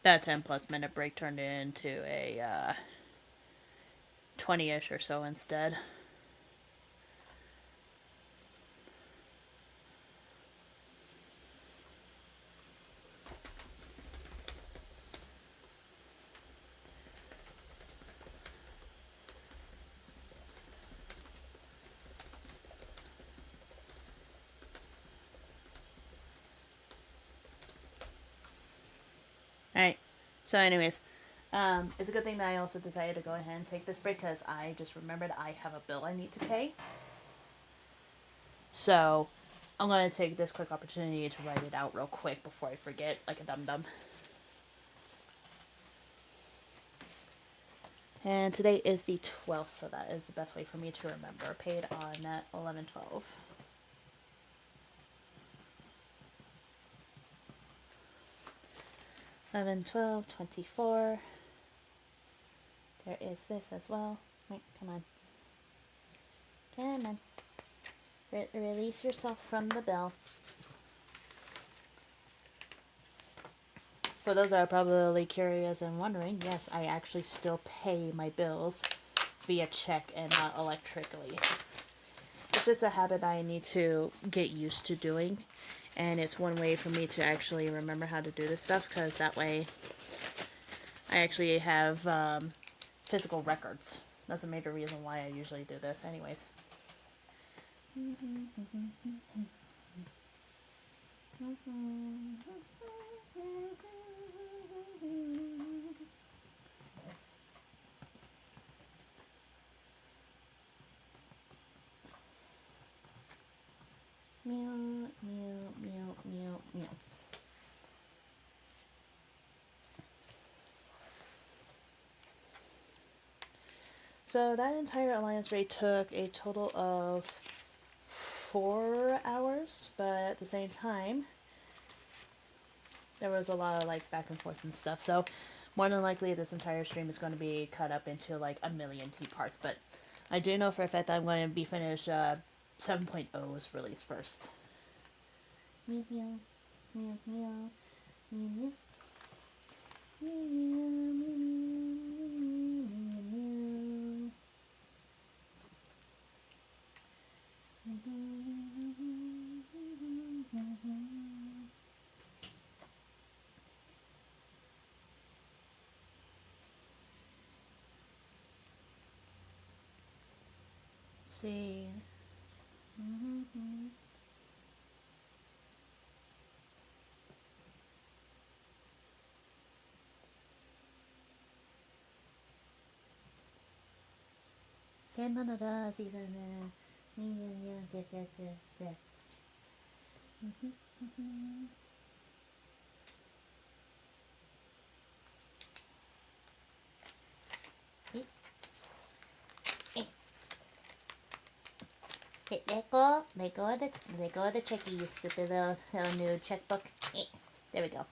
that 10 plus minute break turned into a 20-ish or so instead. Alright, so anyways, it's a good thing that I also decided to go ahead and take this break because I just remembered I have a bill I need to pay. So I'm going to take this quick opportunity to write it out real quick before I forget, like a dum-dum. And today is the 12th, so that is the best way for me to remember. Paid on 11/12. 11/12/24. There is this as well. Wait, come on. Come on. Release yourself from the bill. For those that are probably curious and wondering, yes, I actually still pay my bills via check and not electrically. It's just a habit I need to get used to doing, and it's one way for me to actually remember how to do this stuff, because that way I actually have physical records. That's a major reason why I usually do this anyways. Meow, meow, meow, meow, meow. So that entire alliance raid took a total of 4 hours, but at the same time, there was a lot of like back and forth and stuff. So more than likely, this entire stream is going to be cut up into like a million T parts. But I do know for a fact that I'm going to be finished 7.0's release first. Meow meow meow meow meow meow meow see. Let go of the checky, you stupid little new checkbook. There we go.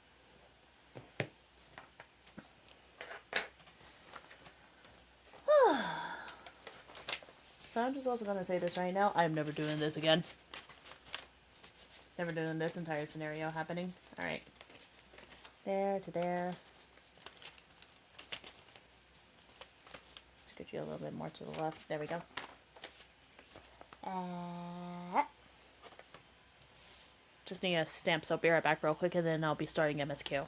So I'm just also gonna say this right now. I'm never doing this again. Never doing this entire scenario happening. Alright. There to there. Scoot you a little bit more to the left. There we go. Just need a stamp, so I'll be right back real quick, and then I'll be starting MSQ.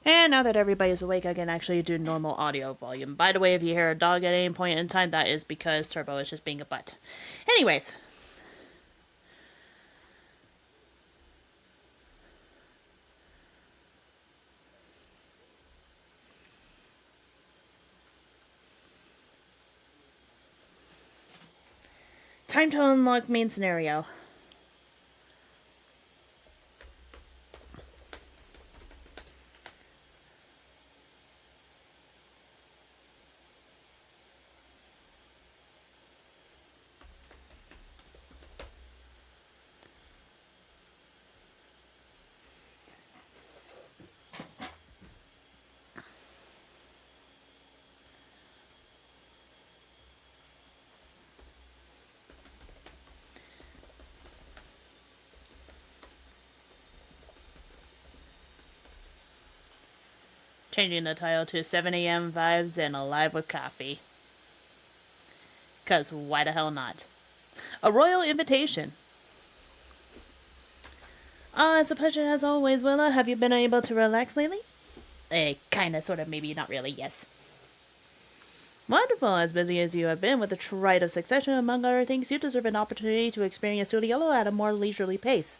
And now that everybody's awake, I can actually do normal audio volume. By the way, if you hear a dog at any point in time, that is because Turbo is just being a butt. Anyways. Time to unlock main scenario. Changing the title to 7 a.m. Vibes and Alive with Coffee. Because why the hell not? A royal invitation. It's a pleasure as always, Willa. Have you been able to relax lately? Kinda, sorta, maybe, not really, yes. Wonderful. As busy as you have been with the Rite of Succession, among other things, you deserve an opportunity to experience Tuliello at a more leisurely pace.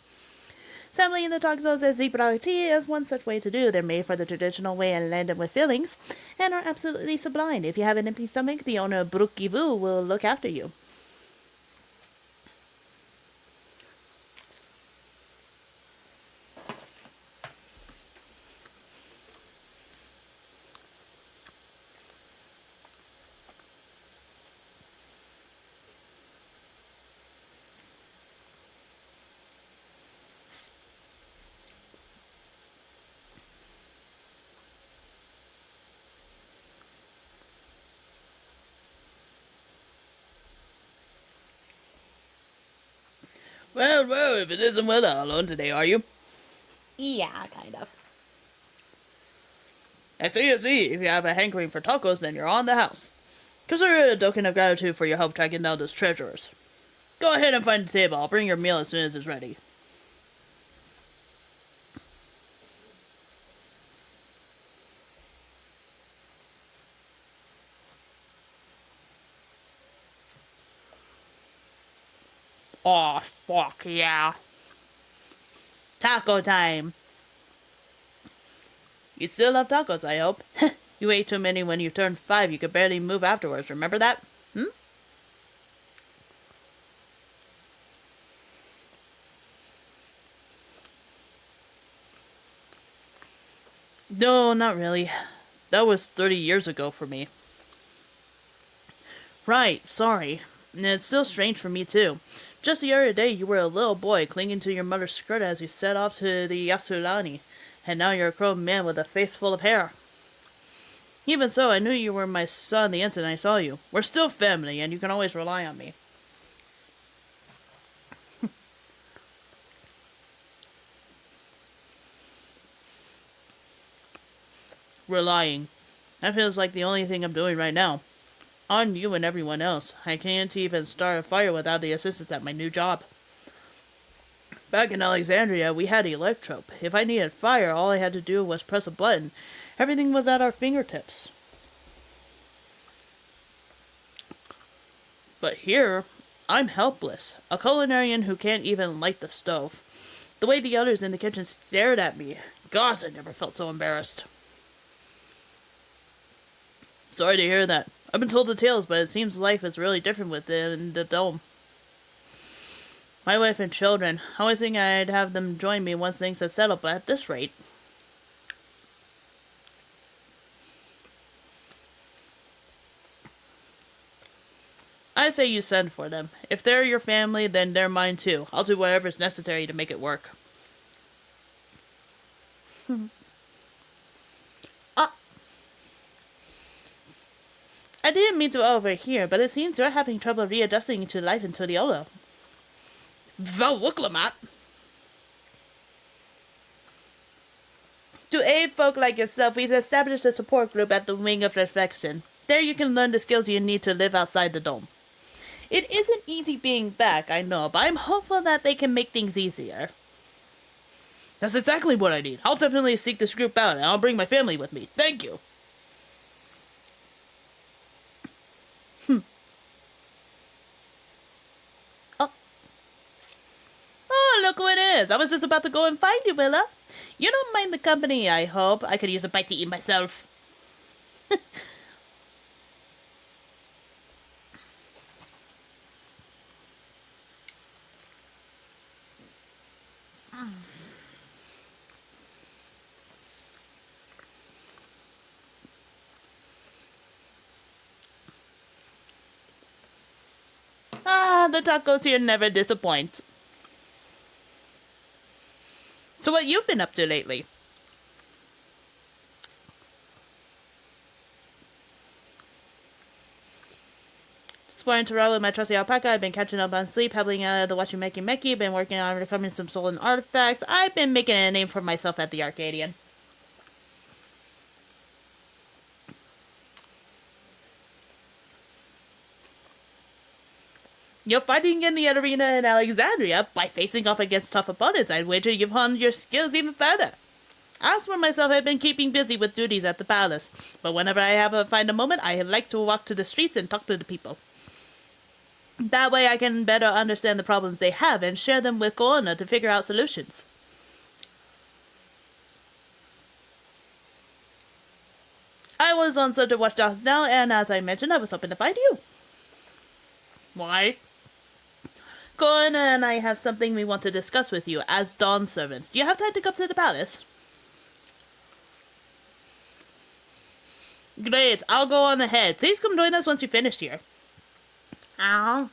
Assembly in the Toxos as Zibrati is one such way to do. They're made for the traditional way and landed with fillings, and are absolutely sublime. If you have an empty stomach, the owner of Brukivu will look after you. Well, if it isn't Willa alone today, are you? Yeah, kind of. I see. If you have a hankering for tacos, then you're on the house. Consider it a token of gratitude for your help tracking down those treasurers. Go ahead and find the table. I'll bring your meal as soon as it's ready. Oh, fuck yeah. Taco time. You still love tacos, I hope. You ate too many when you turned 5. You could barely move afterwards. Remember that? No, not really. That was 30 years ago for me. Right, sorry. And it's still strange for me, too. Just the other day, you were a little boy clinging to your mother's skirt as you set off to the Yasulani, and now you're a grown man with a face full of hair. Even so, I knew you were my son the instant I saw you. We're still family, and you can always rely on me. Relying. That feels like the only thing I'm doing right now. On you and everyone else. I can't even start a fire without the assistance at my new job. Back in Alexandria, we had Electrope. If I needed fire, all I had to do was press a button. Everything was at our fingertips. But here, I'm helpless. A culinarian who can't even light the stove. The way the others in the kitchen stared at me. Gosh, I never felt so embarrassed. Sorry to hear that. I've been told the tales, but it seems life is really different within the dome. My wife and children. I was thinking I'd have them join me once things are settled, but at this rate... I say you send for them. If they're your family, then they're mine too. I'll do whatever's necessary to make it work. I didn't mean to overhear, but it seems you're having trouble readjusting to life in Tuliello. Valwuklamat! To aid folk like yourself, we've established a support group at the Wing of Reflection. There you can learn the skills you need to live outside the dome. It isn't easy being back, I know, but I'm hopeful that they can make things easier. That's exactly what I need. I'll definitely seek this group out, and I'll bring my family with me. Thank you. Oh. Oh, look who it is. I was just about to go and find you, Willa. You don't mind the company, I hope. I could use a bite to eat myself. Ah, the tacos here never disappoint. So what you've been up to lately? Exploring Terrell with my trusty alpaca. I've been catching up on sleep, helping the watching Meki Meki. Been working on recovering some stolen artifacts. I've been making a name for myself at the Arcadian. You're fighting in the arena in Alexandria by facing off against tough opponents. I'd wager you've honed your skills even further. As for myself, I've been keeping busy with duties at the palace. But whenever I find a moment, I like to walk to the streets and talk to the people. That way I can better understand the problems they have and share them with Corona to figure out solutions. I was on search of watchdogs now, and as I mentioned, I was hoping to find you. Why? Corona and I have something we want to discuss with you as Dawn servants. Do you have time to come to the palace? Great, I'll go on ahead. Please come join us once you're finished here. Ow.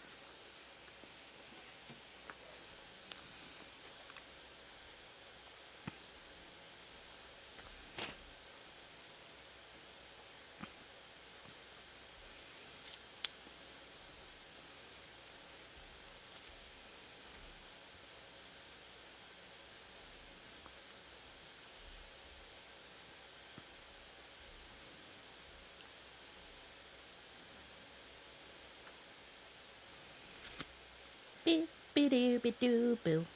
Beep, be doo, be doo, boo.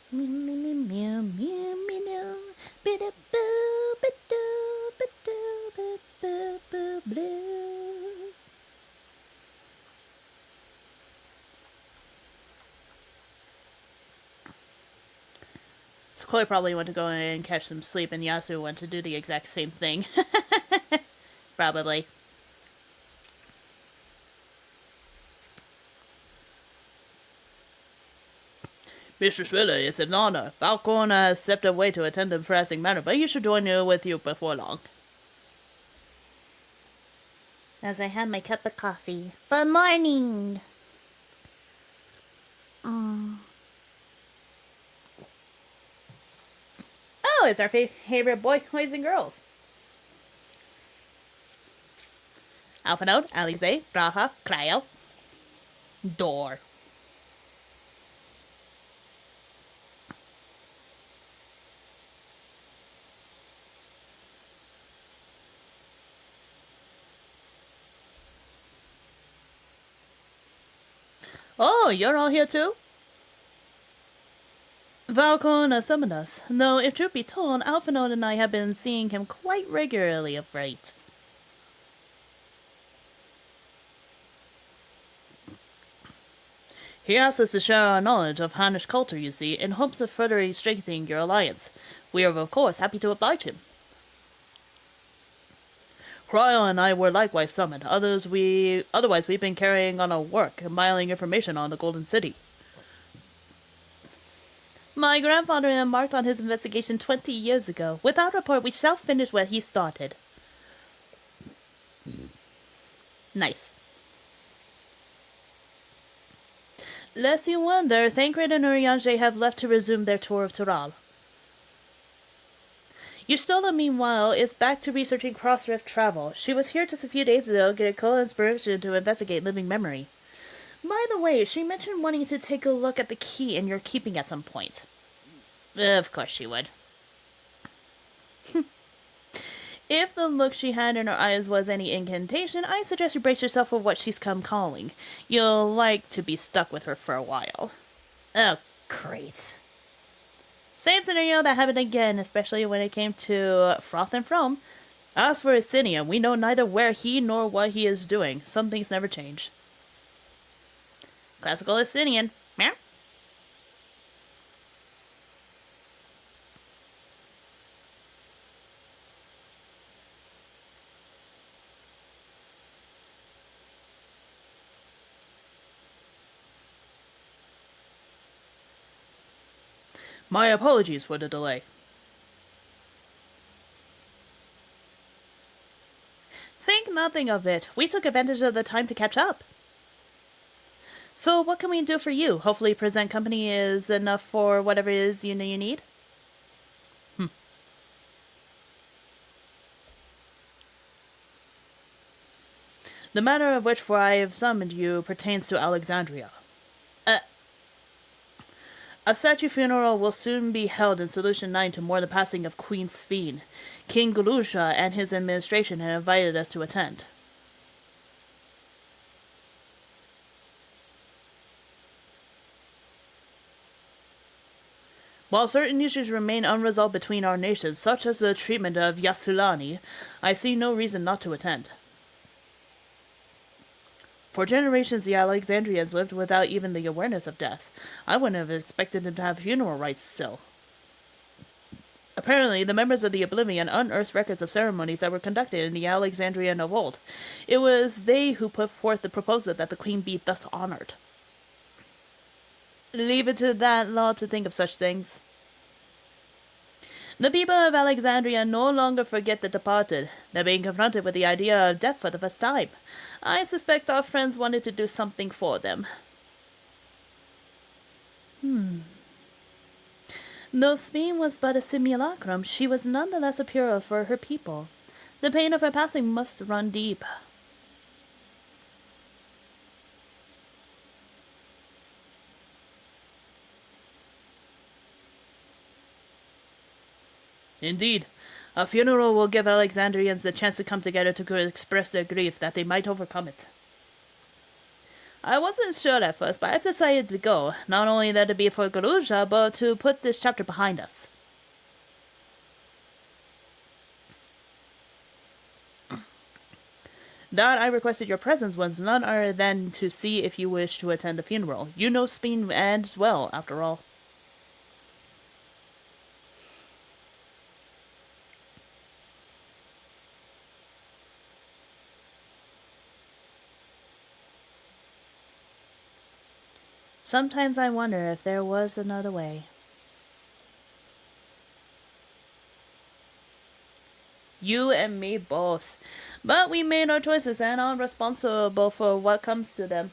Meow, meow, meow, meow, meow, be doo, boo, be doo, be doo, boo, boo, boo, blue. So Chloe probably went to go and catch some sleep, and Yasu went to do the exact same thing. Probably. Mistress Willa, it's an honor. Falcon has stepped away to attend to a pressing matter, but you should join you with you before long. As I have my cup of coffee. Good morning! Oh, it's our favorite boys and girls. Alphanode, Alize, Braha, Cryo, Door. Oh, you're all here too? Falcon summoned us, though if truth be told, Alphanode and I have been seeing him quite regularly of late. He asked us to share our knowledge of Hannish culture, you see, in hopes of further strengthening your alliance. We are, of course, happy to oblige him. Cryo and I were likewise summoned. Otherwise, we've been carrying on our work, compiling information on the Golden City. My grandfather embarked on his investigation 20 years ago. Without report, we shall finish what he started. Nice. Lest you wonder, Thancred and Urianger have left to resume their tour of Tural. Yustola, meanwhile, is back to researching cross-rift travel. She was here just a few days ago, getting co-inspiration to investigate living memory. By the way, she mentioned wanting to take a look at the key in your keeping at some point. Of course she would. If the look she had in her eyes was any incantation, I suggest you brace yourself for what she's come calling. You'll like to be stuck with her for a while. Oh, great. Same scenario that happened again, especially when it came to Froth and From. As for Isinian, we know neither where he nor what he is doing. Some things never change. Classical Isinian. Meow. My apologies for the delay. Think nothing of it. We took advantage of the time to catch up. So what can we do for you? Hopefully present company is enough for whatever it is you need? The matter of which for I have summoned you pertains to Alexandria. A statue funeral will soon be held in Solution 9 to mourn the passing of Queen Sveen. King Galusha and his administration have invited us to attend. While certain issues remain unresolved between our nations, such as the treatment of Yasulani, I see no reason not to attend. For generations, the Alexandrians lived without even the awareness of death. I wouldn't have expected them to have funeral rites still. Apparently, the members of the Oblivion unearthed records of ceremonies that were conducted in the Alexandrian of old. It was they who put forth the proposal that the queen be thus honored. Leave it to that law to think of such things. The people of Alexandria no longer forget the departed. They're being confronted with the idea of death for the first time. I suspect our friends wanted to do something for them. Though Sveen was but a simulacrum, she was nonetheless a hero for her people. The pain of her passing must run deep. Indeed. A funeral will give Alexandrians the chance to come together to express their grief, that they might overcome it. I wasn't sure at first, but I've decided to go. Not only that to be for Galusha, but to put this chapter behind us. That I requested your presence was none other than to see if you wish to attend the funeral. You know Speen as well, after all. Sometimes I wonder if there was another way. You and me both. But we made our choices and are responsible for what comes to them.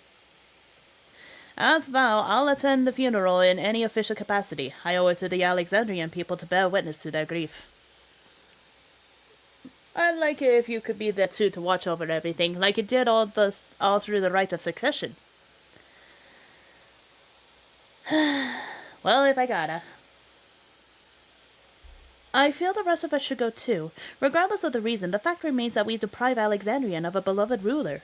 As vow, I'll attend the funeral in any official capacity. I owe it to the Alexandrian people to bear witness to their grief. I'd like it if you could be there too to watch over everything, like you did all through the rite of succession. Well, if I gotta. I feel the rest of us should go too. Regardless of the reason, the fact remains that we deprive Alexandrian of a beloved ruler.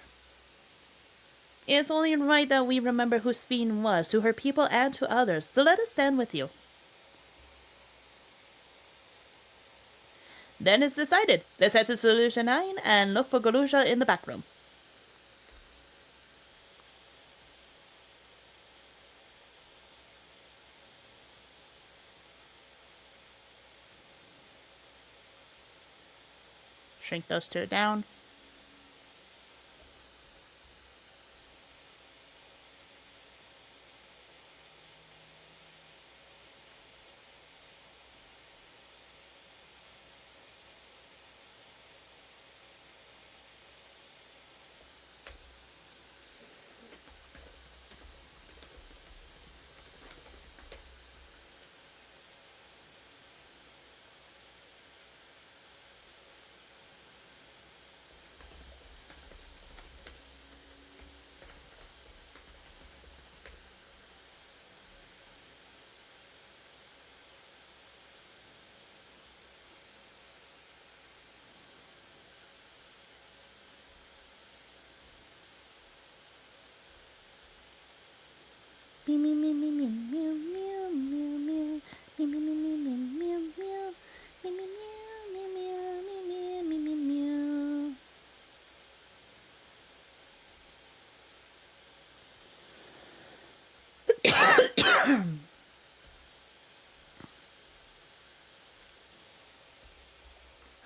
It's only right that we remember who Speen was, to her people and to others, so let us stand with you. Then it's decided. Let's head to Solution 9 and look for Galusha in the back room. Shrink those two down.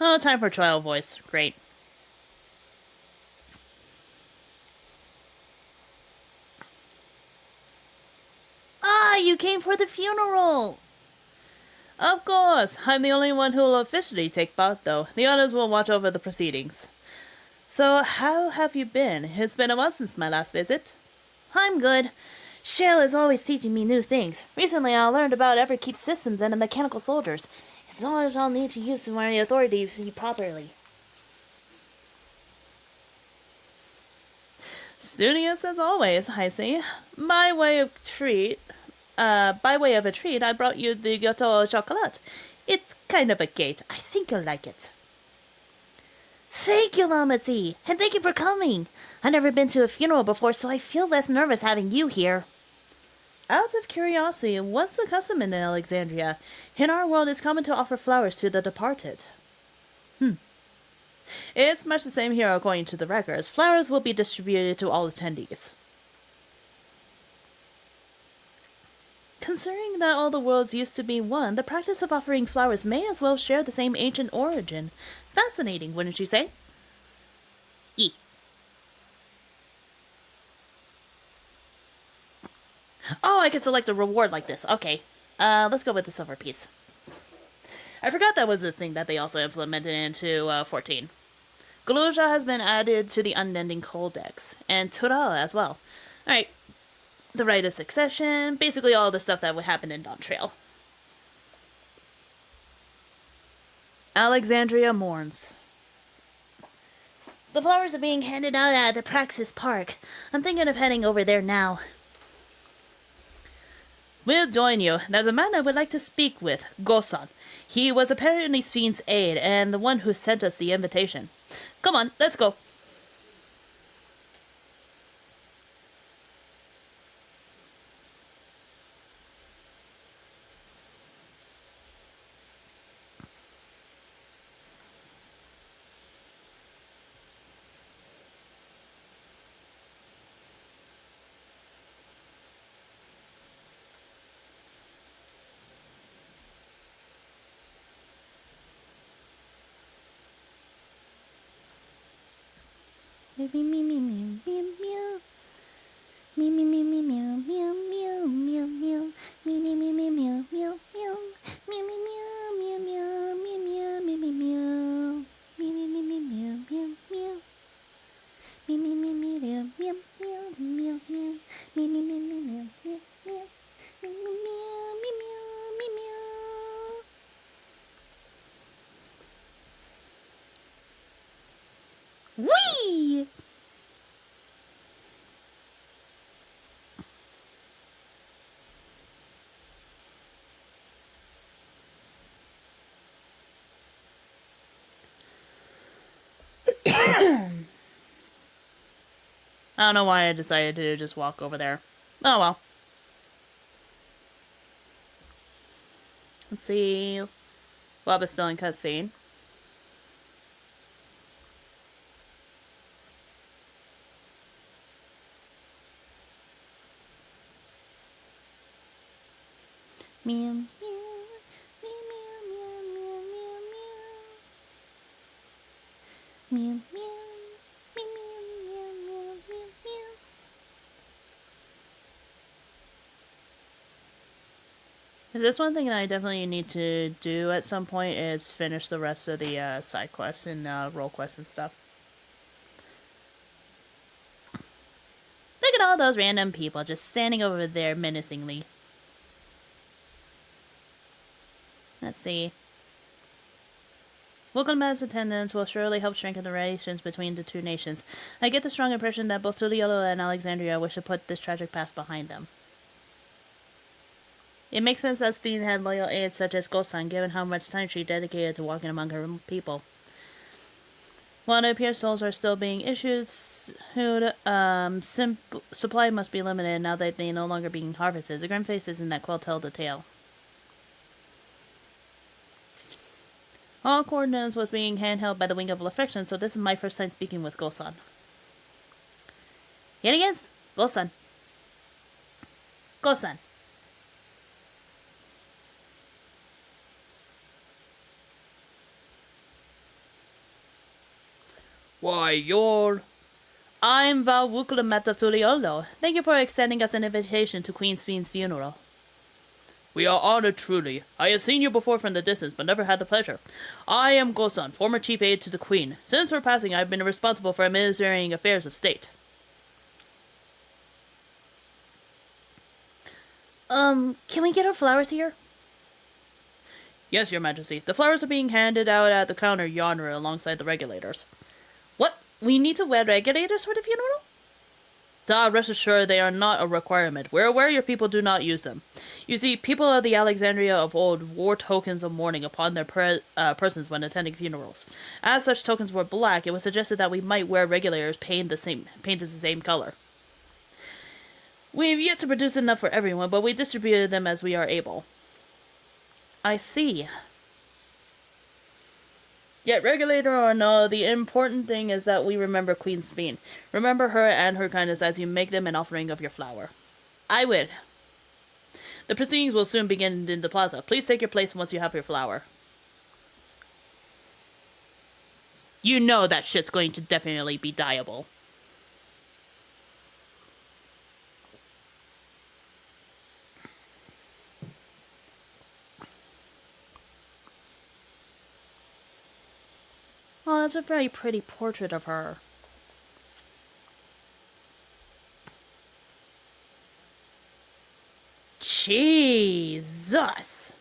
Oh, time for trial voice. Great. Ah, you came for the funeral! Of course. I'm the only one who will officially take part, though. The others will watch over the proceedings. So, how have you been? It's been a while since my last visit. I'm good. Shale is always teaching me new things. Recently, I learned about Everkeep's systems and the mechanical soldiers. It's knowledge I'll need to use my authority properly. Studious as always, I see. By way of a treat, I brought you the gâteau au chocolat. It's kind of a cake. I think you'll like it. Thank you, Lamati, and thank you for coming. I've never been to a funeral before, so I feel less nervous having you here. Out of curiosity, what's the custom in Alexandria? In our world, it's common to offer flowers to the departed. It's much the same here according to the records. Flowers will be distributed to all attendees. Considering that all the worlds used to be one, the practice of offering flowers may as well share the same ancient origin. Fascinating, wouldn't you say? Oh, I can select a reward like this. Okay. Let's go with the silver piece. I forgot that was a thing that they also implemented into 14. Galuja has been added to the Unending Codex, and Tural as well. Alright. The Rite of Succession, basically all the stuff that would happen in Dawn Trail. Alexandria mourns. The flowers are being handed out at the Praxis Park. I'm thinking of heading over there now. We'll join you. There's a man I would like to speak with, Gosan. He was apparently Fiend's aide, and the one who sent us the invitation. Come on, let's go. Me me me me me me meow. Me me me me meow meow meow meow meow. Me me me me meow meow meow. Me me meow meow meow me meow me me meow. Me me me me meow meow meow. Me me me me meow meow meow meow meow. Me me me me meow meow meow. Me me meow me meow me meow. Whee! I don't know why I decided to just walk over there. Oh well. Let's see. Bob is still in cutscene. Meow, meow, meow, meow, meow, meow, meow. Meow, meow, meow, meow, meow, meow, meow. There's one thing that I definitely need to do at some point is finish the rest of the side quests and role quests and stuff. Look at all those random people just standing over there menacingly. Let's see. Welcome as attendance will surely help strengthen the relations between the two nations. I get the strong impression that both Tuliolo and Alexandria wish to put this tragic past behind them. It makes sense that Steen had loyal aides such as Gosan, given how much time she dedicated to walking among her people. While it appears souls are still being issued, food supply must be limited now that they no longer being harvested. The grim faces in that quill tell the tale. All coordinates was being handheld by the wing of affection, so this is my first time speaking with Gosan. Here he is! Gosan. Gosan. Why, you're... I'm Val Wukulamata. Thank you for extending us an invitation to Queen Speen's funeral. We are honored truly. I have seen you before from the distance, but never had the pleasure. I am Gosan, former chief aide to the Queen. Since her passing, I have been responsible for administering affairs of state. Can we get our flowers here? Yes, your majesty. The flowers are being handed out at the counter yonder alongside the regulators. What? We need to wear regulators for the funeral? Rest assured they are not a requirement. We're aware your people do not use them. You see, people of the Alexandria of old wore tokens of mourning upon their persons when attending funerals. As such tokens were black, it was suggested that we might wear regulators painted the same color. We've yet to produce enough for everyone, but we distributed them as we are able. I see. Yet, regulator or no, the important thing is that we remember Queen Speen. Remember her and her kindness as you make them an offering of your flower. I will. The proceedings will soon begin in the plaza. Please take your place once you have your flower. You know that shit's going to definitely be dyeable. Oh, that's a very pretty portrait of her. Jesus!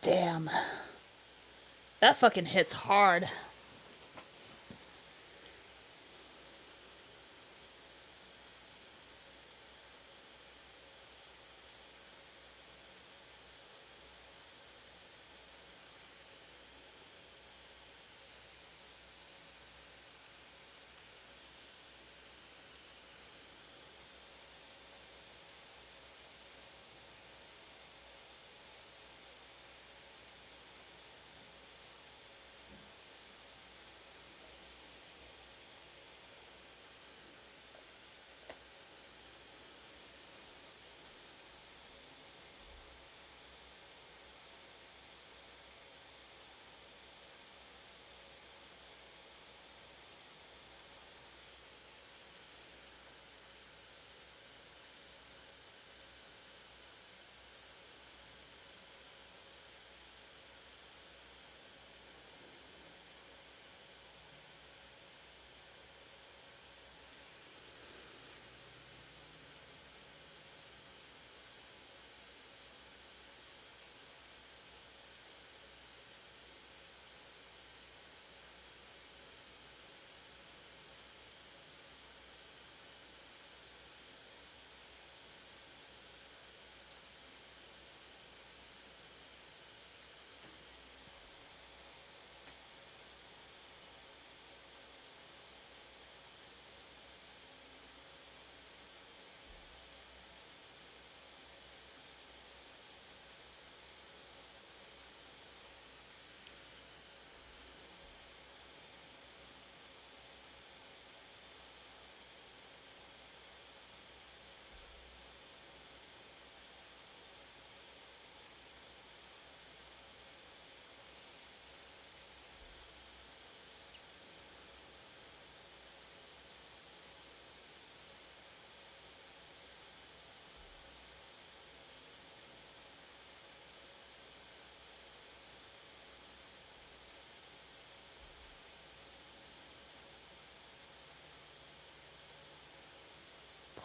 Damn. That fucking hits hard.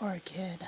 Poor kid.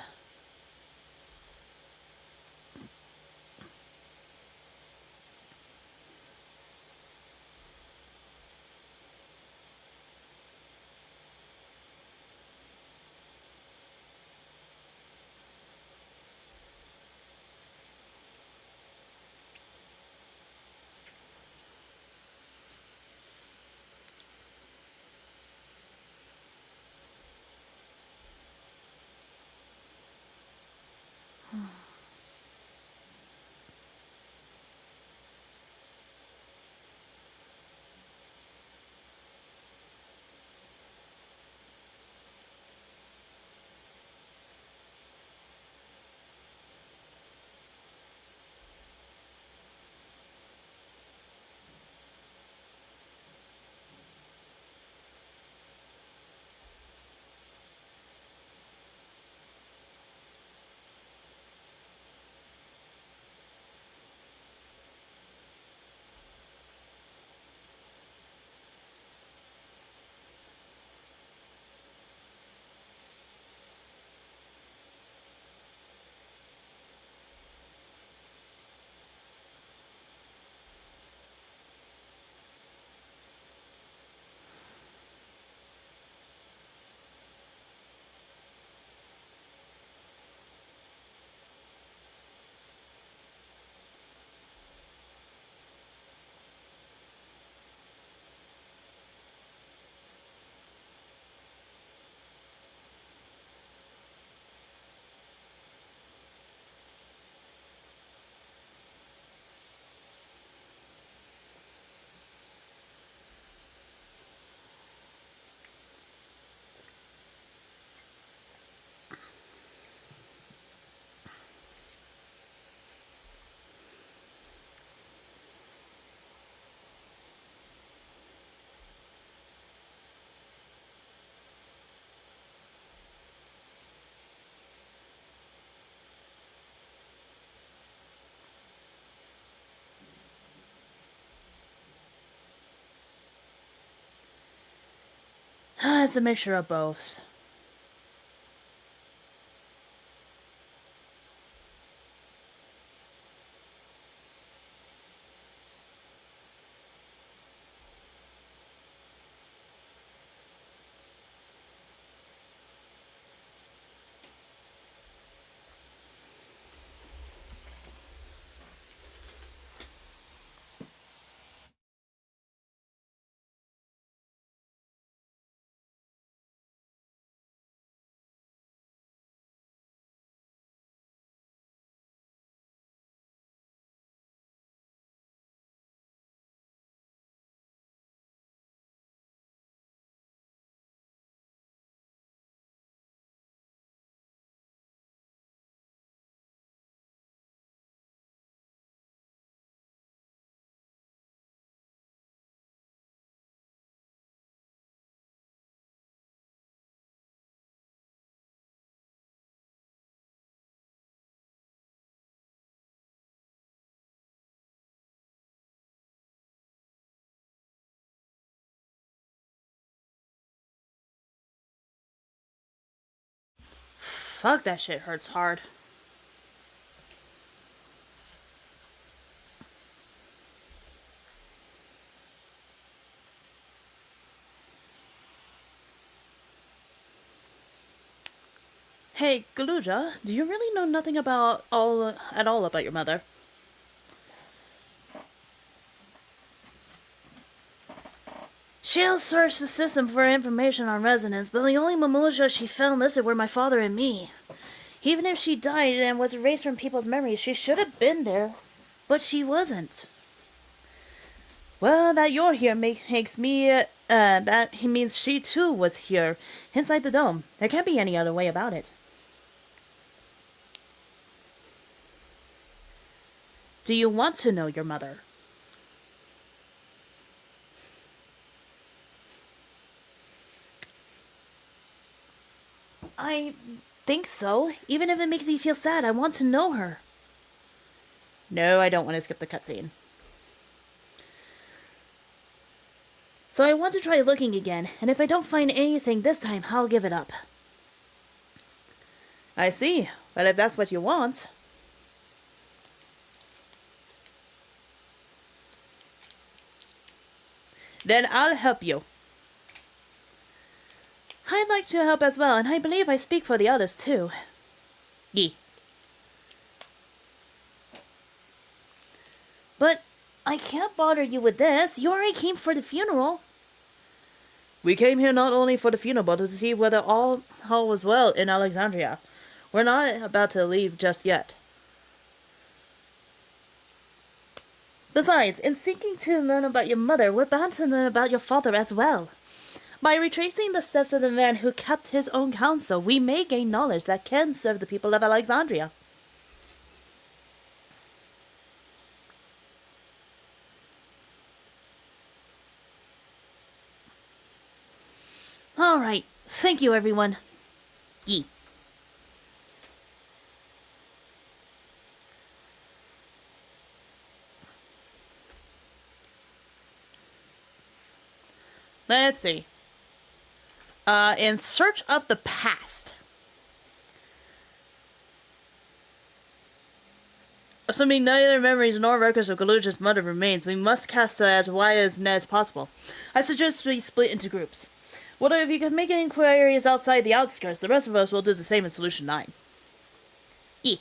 It's a mixture of both. Fuck, that shit hurts hard. Hey, Galuja, do you really know nothing at all about your mother? She'll search the system for information on residents, but the only Mamusha she found listed were my father and me. Even if she died and was erased from people's memories, she should have been there. But she wasn't. Well, that you're here makes me, that means she too was here, inside the dome. There can't be any other way about it. Do you want to know your mother? I think so. Even if it makes me feel sad, I want to know her. No, I don't want to skip the cutscene. So I want to try looking again, and if I don't find anything this time, I'll give it up. I see. Well, if that's what you want. Then I'll help you. I'd like to help as well, and I believe I speak for the others too. Yee. But I can't bother you with this. You already came for the funeral. We came here not only for the funeral, but to see whether all was well in Alexandria. We're not about to leave just yet. Besides, in seeking to learn about your mother, we're bound to learn about your father as well. By retracing the steps of the man who kept his own counsel, we may gain knowledge that can serve the people of Alexandria. All right. Thank you, everyone. Yee. Let's see. In search of the past. Assuming neither memories nor records of Galuja's mother remains, we must cast as wide as net as possible. I suggest we split into groups. Well, if you can make inquiries outside the outskirts, the rest of us will do the same in Solution 9. E.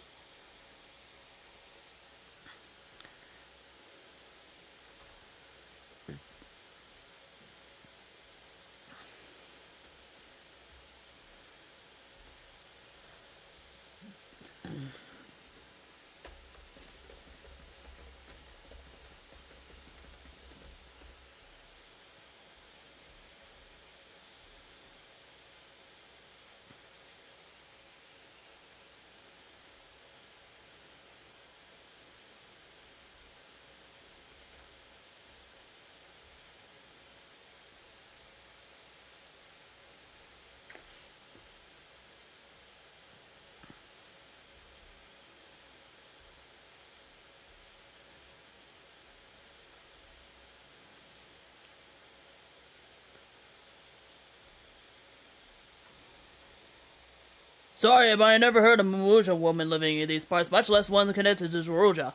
Sorry, but I never heard of a Mamusha woman living in these parts, much less one connected to Zoruja.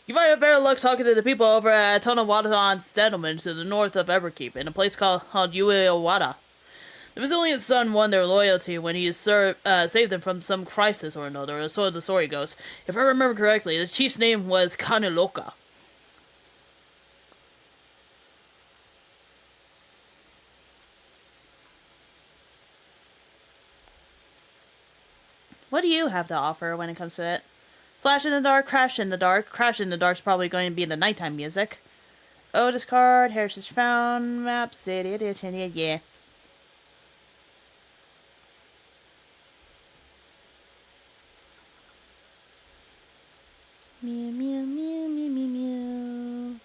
You might have better luck talking to the people over at Tonawatan settlement to the north of Everkeep, in a place called Ueowada. The Brazilian son won their loyalty when he saved them from some crisis or another, so the story goes. If I remember correctly, the chief's name was Kaniloka. What do you have to offer when it comes to it? Flash in the dark, crash in the dark. Crash in the dark's probably going to be the nighttime music. Oh, discard, heritage found, maps, yeah. Meow, meow, meow, meow, meow, meow.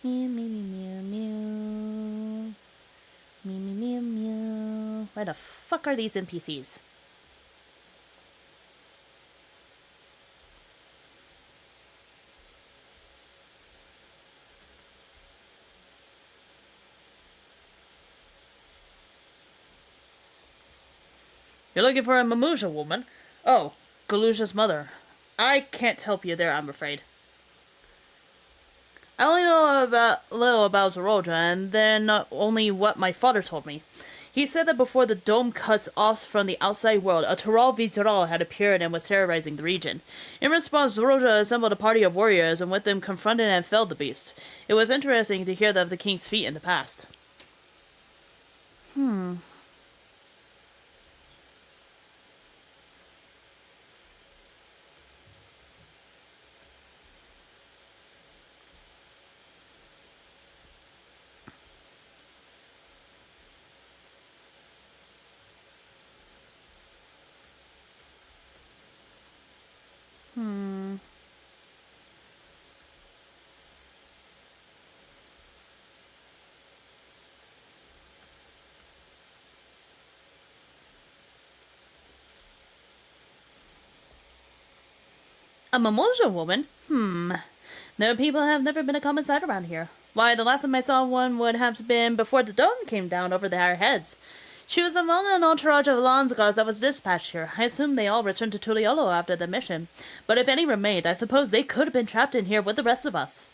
Meow, meow, meow, meow. Meow, meow, meow, meow. Where the fuck are these NPCs? You're looking for a Mamusha woman? Oh, Galusha's mother. I can't help you there, I'm afraid. I only know about little about Zeroja, and then only what my father told me. He said that before the dome cuts off from the outside world, a Tural Vitral had appeared and was terrorizing the region. In response, Zeroja assembled a party of warriors and with them confronted and felled the beast. It was interesting to hear of the king's feat in the past. A mimosa woman? No, people have never been a common sight around here. Why, the last time I saw one would have been before the dome came down over our heads. She was among an entourage of Lanzgars that was dispatched here. I assume they all returned to Tuliolo after the mission. But if any remained, I suppose they could have been trapped in here with the rest of us.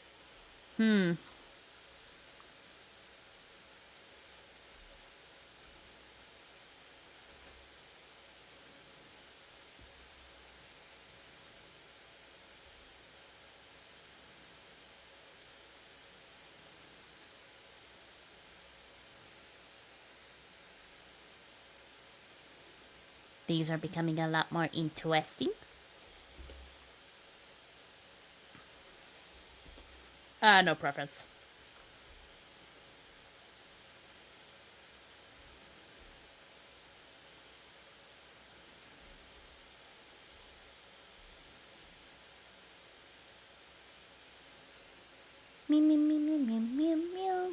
These are becoming a lot more interesting. No preference. Me me me me me me meow.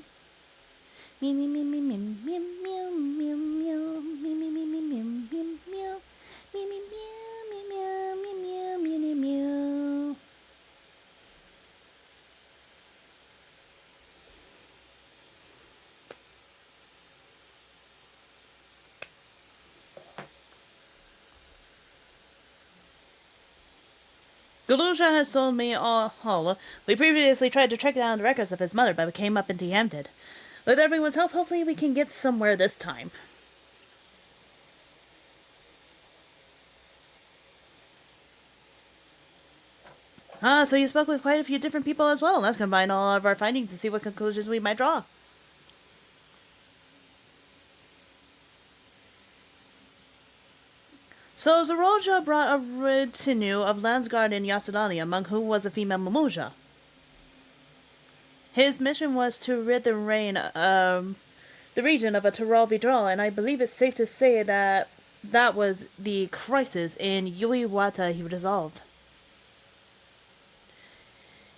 Me me me me me me meow meow meow. Me me me me me me meow. Me me meow me meow me meow me meow. Galusha has told me all. We previously tried to track down the records of his mother, but we came up empty-handed. With everyone's help, hopefully we can get somewhere this time. So you spoke with quite a few different people as well. Let's combine all of our findings to see what conclusions we might draw. So Zeroja brought a retinue of Landsguard and Yasudani, among whom was a female Mamuja. His mission was to rid the region of a Tural Vidral, and I believe it's safe to say that that was the crisis in Yuiwata he resolved.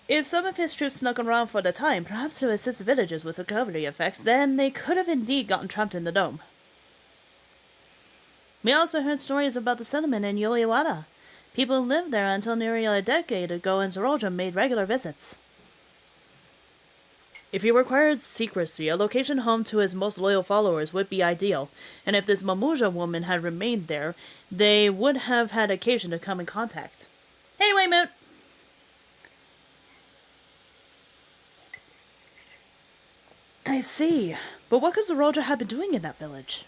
If some of his troops snuck around for the time, perhaps to assist the villagers with recovery effects, then they could have indeed gotten trapped in the dome. We also heard stories about the settlement in Yuiwata. People lived there until nearly a decade ago, and Zeroja made regular visits. If he required secrecy, a location home to his most loyal followers would be ideal, and if this Mamuja woman had remained there, they would have had occasion to come in contact. Hey, Waymoot! I see. But what could Zeroja have been doing in that village?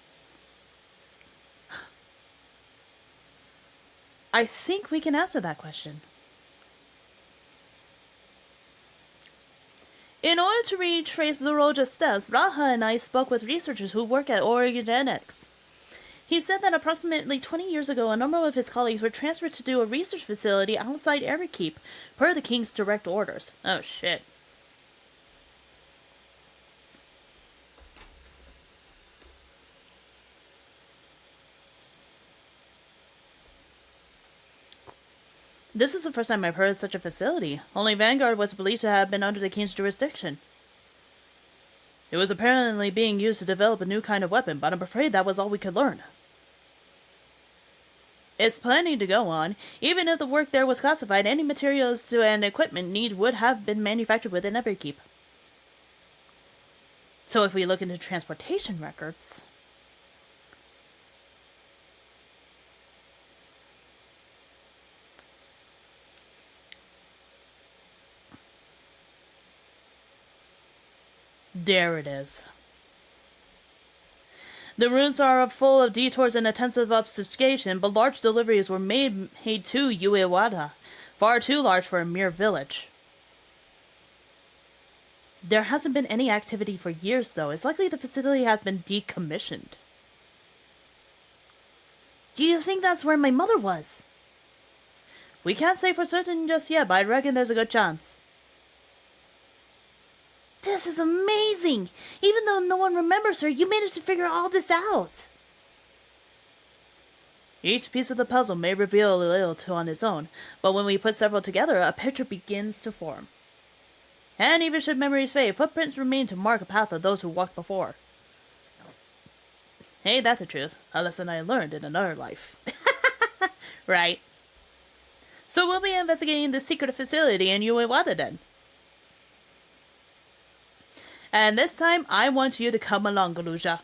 I think we can answer that question. In order to retrace Zeroja's steps, Raha and I spoke with researchers who work at Organetics. He said that approximately 20 years ago, a number of his colleagues were transferred to do a research facility outside Everkeep, per the king's direct orders. Oh, shit. This is the first time I've heard of such a facility. Only Vanguard was believed to have been under the king's jurisdiction. It was apparently being used to develop a new kind of weapon, but I'm afraid that was all we could learn. It's planning to go on. Even if the work there was classified, any materials and equipment needed would have been manufactured within Everkeep. So if we look into transportation records... There it is. The routes are full of detours and intensive obfuscation, but large deliveries were made to Uewada, far too large for a mere village. There hasn't been any activity for years, though. It's likely the facility has been decommissioned. Do you think that's where my mother was? We can't say for certain just yet, but I reckon there's a good chance. This is amazing! Even though no one remembers her, you managed to figure all this out! Each piece of the puzzle may reveal a little too on its own, but when we put several together, a picture begins to form. And even should memories fade, footprints remain to mark a path of those who walked before. Ain't that the truth? A lesson I learned in another life. Right. So we'll be investigating this secret facility in Uewada then. And this time, I want you to come along, Galuja.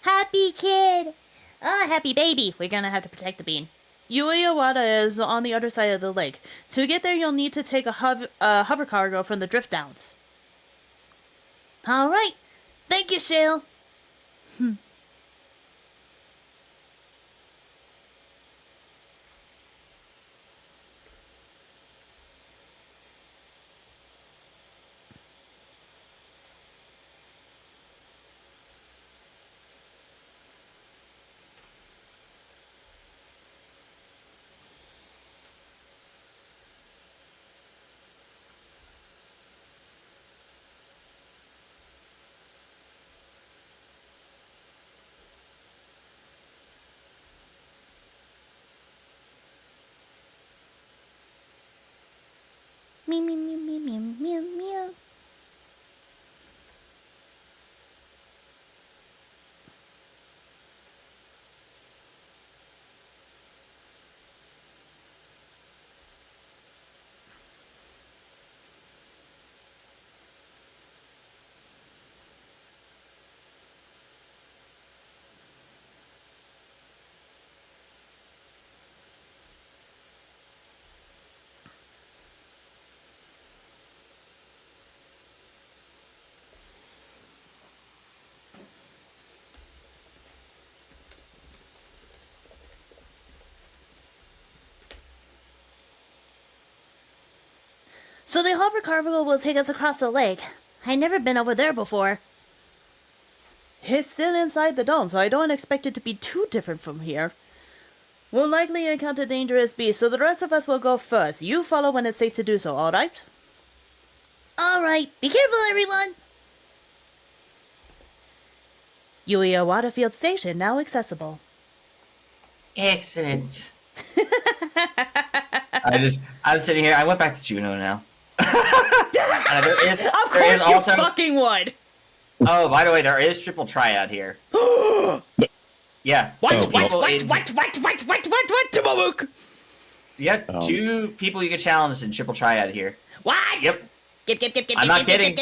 Happy kid! Oh, happy baby. We're gonna have to protect the bean. Uewada is on the other side of the lake. To get there, you'll need to take a hover cargo from the drift downs. Alright. Thank you, Shale. Meow, meow, meow, meow, meow, meow, meow. So the hover cargo will take us across the lake. I've never been over there before. It's still inside the dome, so I don't expect it to be too different from here. We'll likely encounter dangerous beasts, so the rest of us will go first. You follow when it's safe to do so, alright? Alright, be careful everyone! Uewada Field Station now accessible. Excellent. I'm sitting here. I went back to Juno now. Of course you also... fucking would! Oh, by the way, there is triple triad here. Yeah. What? Timamook! Yeah, 2 people you can challenge in triple triad here. What? Yep. I'm not kidding.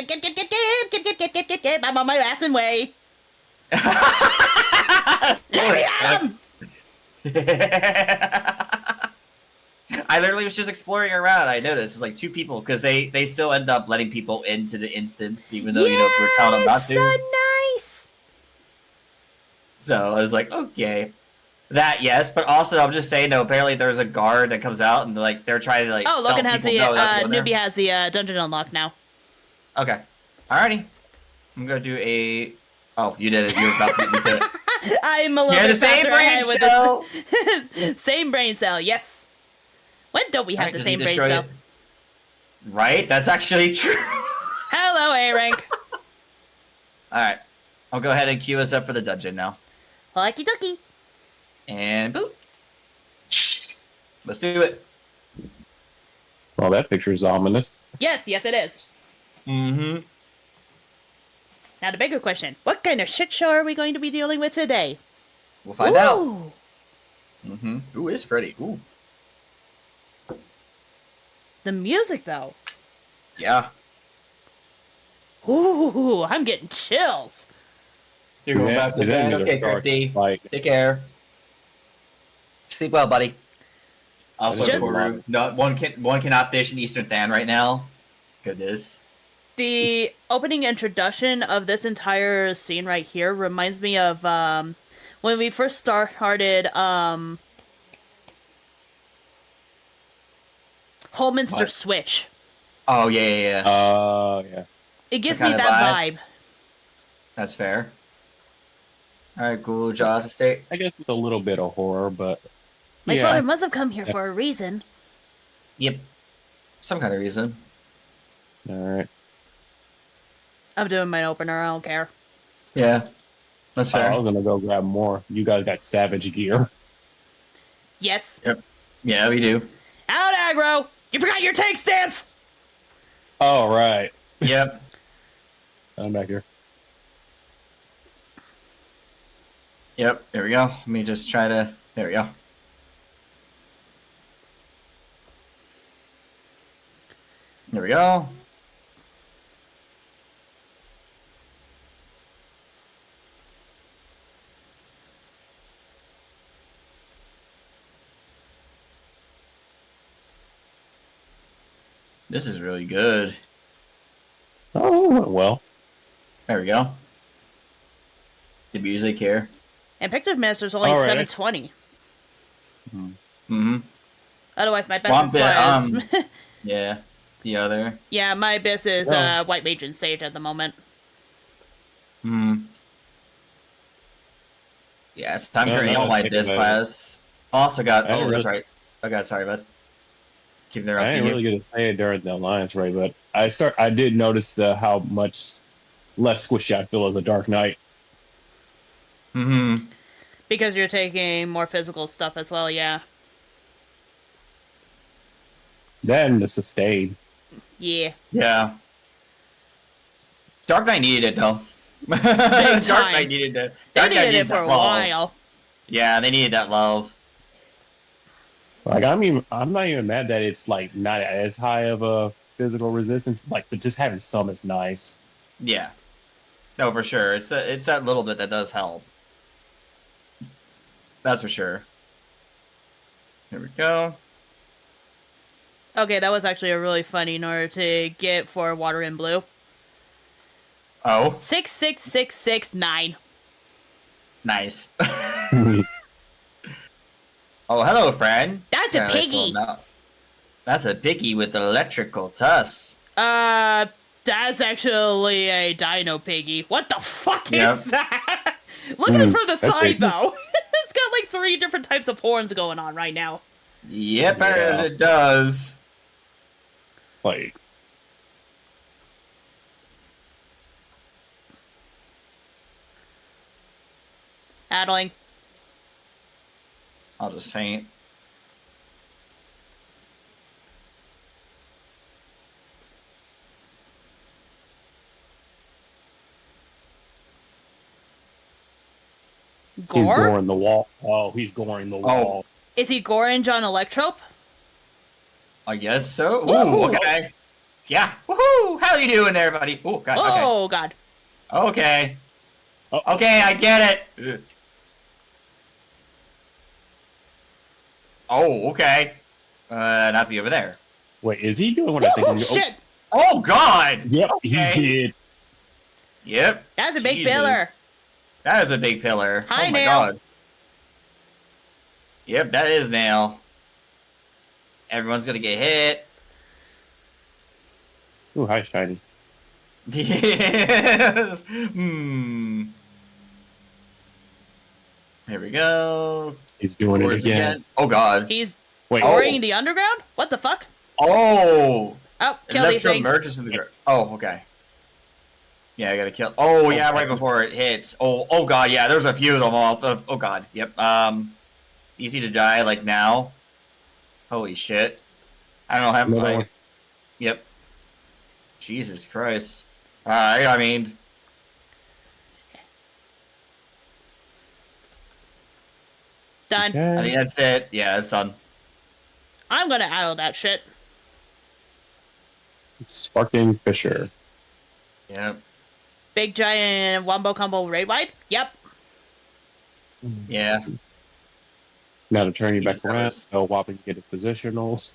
I'm on my ass and way. I literally was just exploring around. I noticed it's like 2 people because they still end up letting people into the instance, even though we're telling them not to. So nice. So I was like, okay, that yes, but also I'm just saying, no. Apparently, there's a guard that comes out and like they're trying to like. Oh, Logan has the newbie has the dungeon unlocked now. Okay, alrighty. I'm gonna do a. Oh, you did it. You were about to get me to it. I'm a little bit the same brain with cell. This. Same brain cell. Yes. When don't we have the same brain cell? Right? That's actually true. Hello, A-Rank. Alright. I'll go ahead and queue us up for the dungeon now. Okie dokie. And boop. Let's do it. Well, that picture is ominous. Yes, it is. Mm-hmm. Now the bigger question. What kind of shit show are we going to be dealing with today? We'll find out. Mm-hmm. Ooh, it's pretty. Ooh. The music, though. Yeah. Ooh, I'm getting chills. You're going back to bed. Okay, Crypty. Take care. Sleep well, buddy. Also, Koru, no, one cannot fish in Eastern Than right now. Goodness. The opening introduction of this entire scene right here reminds me of when we first started Holminster What? Switch. Oh yeah. Yeah. It gives That me kind of that vibe? vibe. That's fair. All right, cool. Jaw to state. I guess with a little bit of horror, but My yeah. father must have come here for a reason. Yep. Some kind of reason. All right. I'm doing my opener, I don't care. Yeah. That's I fair. was gonna go grab more. You guys got savage gear. Yes. Yep. Yeah, we do. Out aggro! You forgot your tank stance! All right. Yep. I'm back here. Yep. There we go. Let me just try to. There we go. There we go. This is really good. Oh well. There we go. The music here. And Picture Minister's only All right. 720. Mm-hmm. Otherwise, my best is Yeah. The other. yeah, my best is Oh. White Mage and Sage at the moment. Hmm. Yeah, it's time No, for no, all my take biz it. class. Also got. I didn't Oh, that's really- right. Oh god, sorry, bud. Keep I interrupting didn't you. really get to say it during the alliance raid, but I did notice how much less squishy I feel as a Dark Knight. Mm-hmm. Because you're taking more physical stuff as well, yeah. Then the sustain. Yeah. Yeah. Dark Knight needed it though. Dark time. Knight needed that. They Dark Knight needed it for that a love. while. Yeah, they needed that love. Like I'm not even mad that it's like not as high of a physical resistance. Like, but just having some is nice. Yeah. No, for sure. It's that little bit that does help. That's for sure. Here we go. Okay, that was actually a really funny in order to get for Water and Blue. Oh, 66669. nice. Oh, hello, friend. That's a Got nice piggy. little mouth. That's a piggy with electrical tusks. That's actually a Dino Piggy. What the fuck Yep. is that? Look at it from the that's side, big. though. It's got like 3 different types of horns going on right now. Yep, Yeah. it does. Like, Addling. I'll just faint. he's Gore? goring the wall. Oh, he's goring the wall. Is he Gorange on Electrope? I guess so. Ooh, Woohoo! okay. Yeah. Woohoo! How you doing there, buddy? Ooh, God. Oh, God. Okay. Oh. Okay, I get it. Oh, okay. Not be over there. Wait, is he doing what I think? Oh, shit! Oh, God! Yep, Okay. he did. Yep. That's a big Jesus. pillar. That is a big pillar. Hi, oh my Nail. God. Yep, that is Nail. Everyone's gonna get hit. Ooh, hi, shiny. Yes. Hmm. Here we go. He's doing it Doors again. Oh God. He's Wait, Goring the underground? What the fuck? Oh. Oh, kill these Electro things. merges in the ground. Oh, okay. Yeah, I gotta kill. Oh yeah, right before it hits. Oh God, yeah. There's a few of them all. Oh God. Yep. Easy to die like now. Holy shit. I don't know how. Another one. Yep. Jesus Christ. I mean. Done. I think that's it. Yeah, it's done. I'm gonna addle that shit. Sparking Fisher. Yep. Big giant wombo combo raid wide? Yep. Yeah. Now to turn you back Jesus, that around, was- so Whopping get his positionals.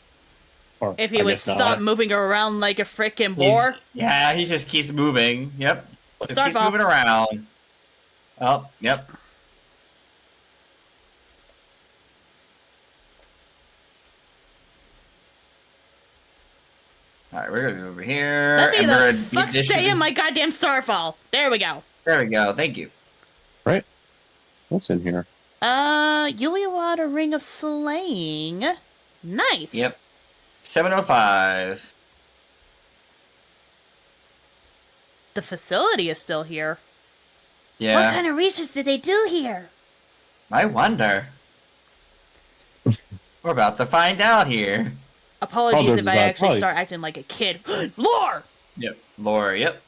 Or If he I would guess stop not. moving around like a freaking boar. Yeah, he just keeps moving. Yep. Just keeps Starfall. moving around. Oh, yep. Alright, we're gonna go over here. Let me and the we're gonna fuck beat this stay shit. in my goddamn Starfall. There we go. There we go. Thank you. Right? What's in here? Yuliwada Ring of Slaying. Nice. Yep. 705. The facility is still here. Yeah. What kind of research did they do here? I wonder. We're about to find out here. Apologies if I actually probably- start acting like a kid. Lore! Yep. Laura, yep.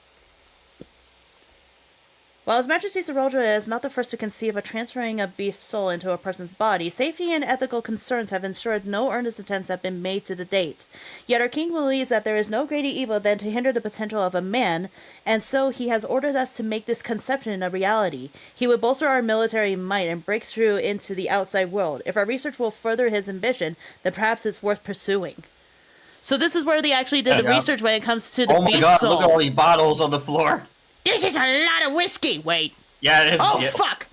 While His Majesty Zeroldra is not the first to conceive of transferring a beast's soul into a person's body, safety and ethical concerns have ensured no earnest attempts have been made to the date. Yet our king believes that there is no greater evil than to hinder the potential of a man, and so he has ordered us to make this conception a reality. He would bolster our military might and break through into the outside world. If our research will further his ambition, then perhaps it's worth pursuing. So this is where they actually did the Yeah. research when it comes to the Oh my beast god, soul. look at all these bottles on the floor. This is a lot of whiskey! Wait. Yeah, it is. Oh, yeah. fuck!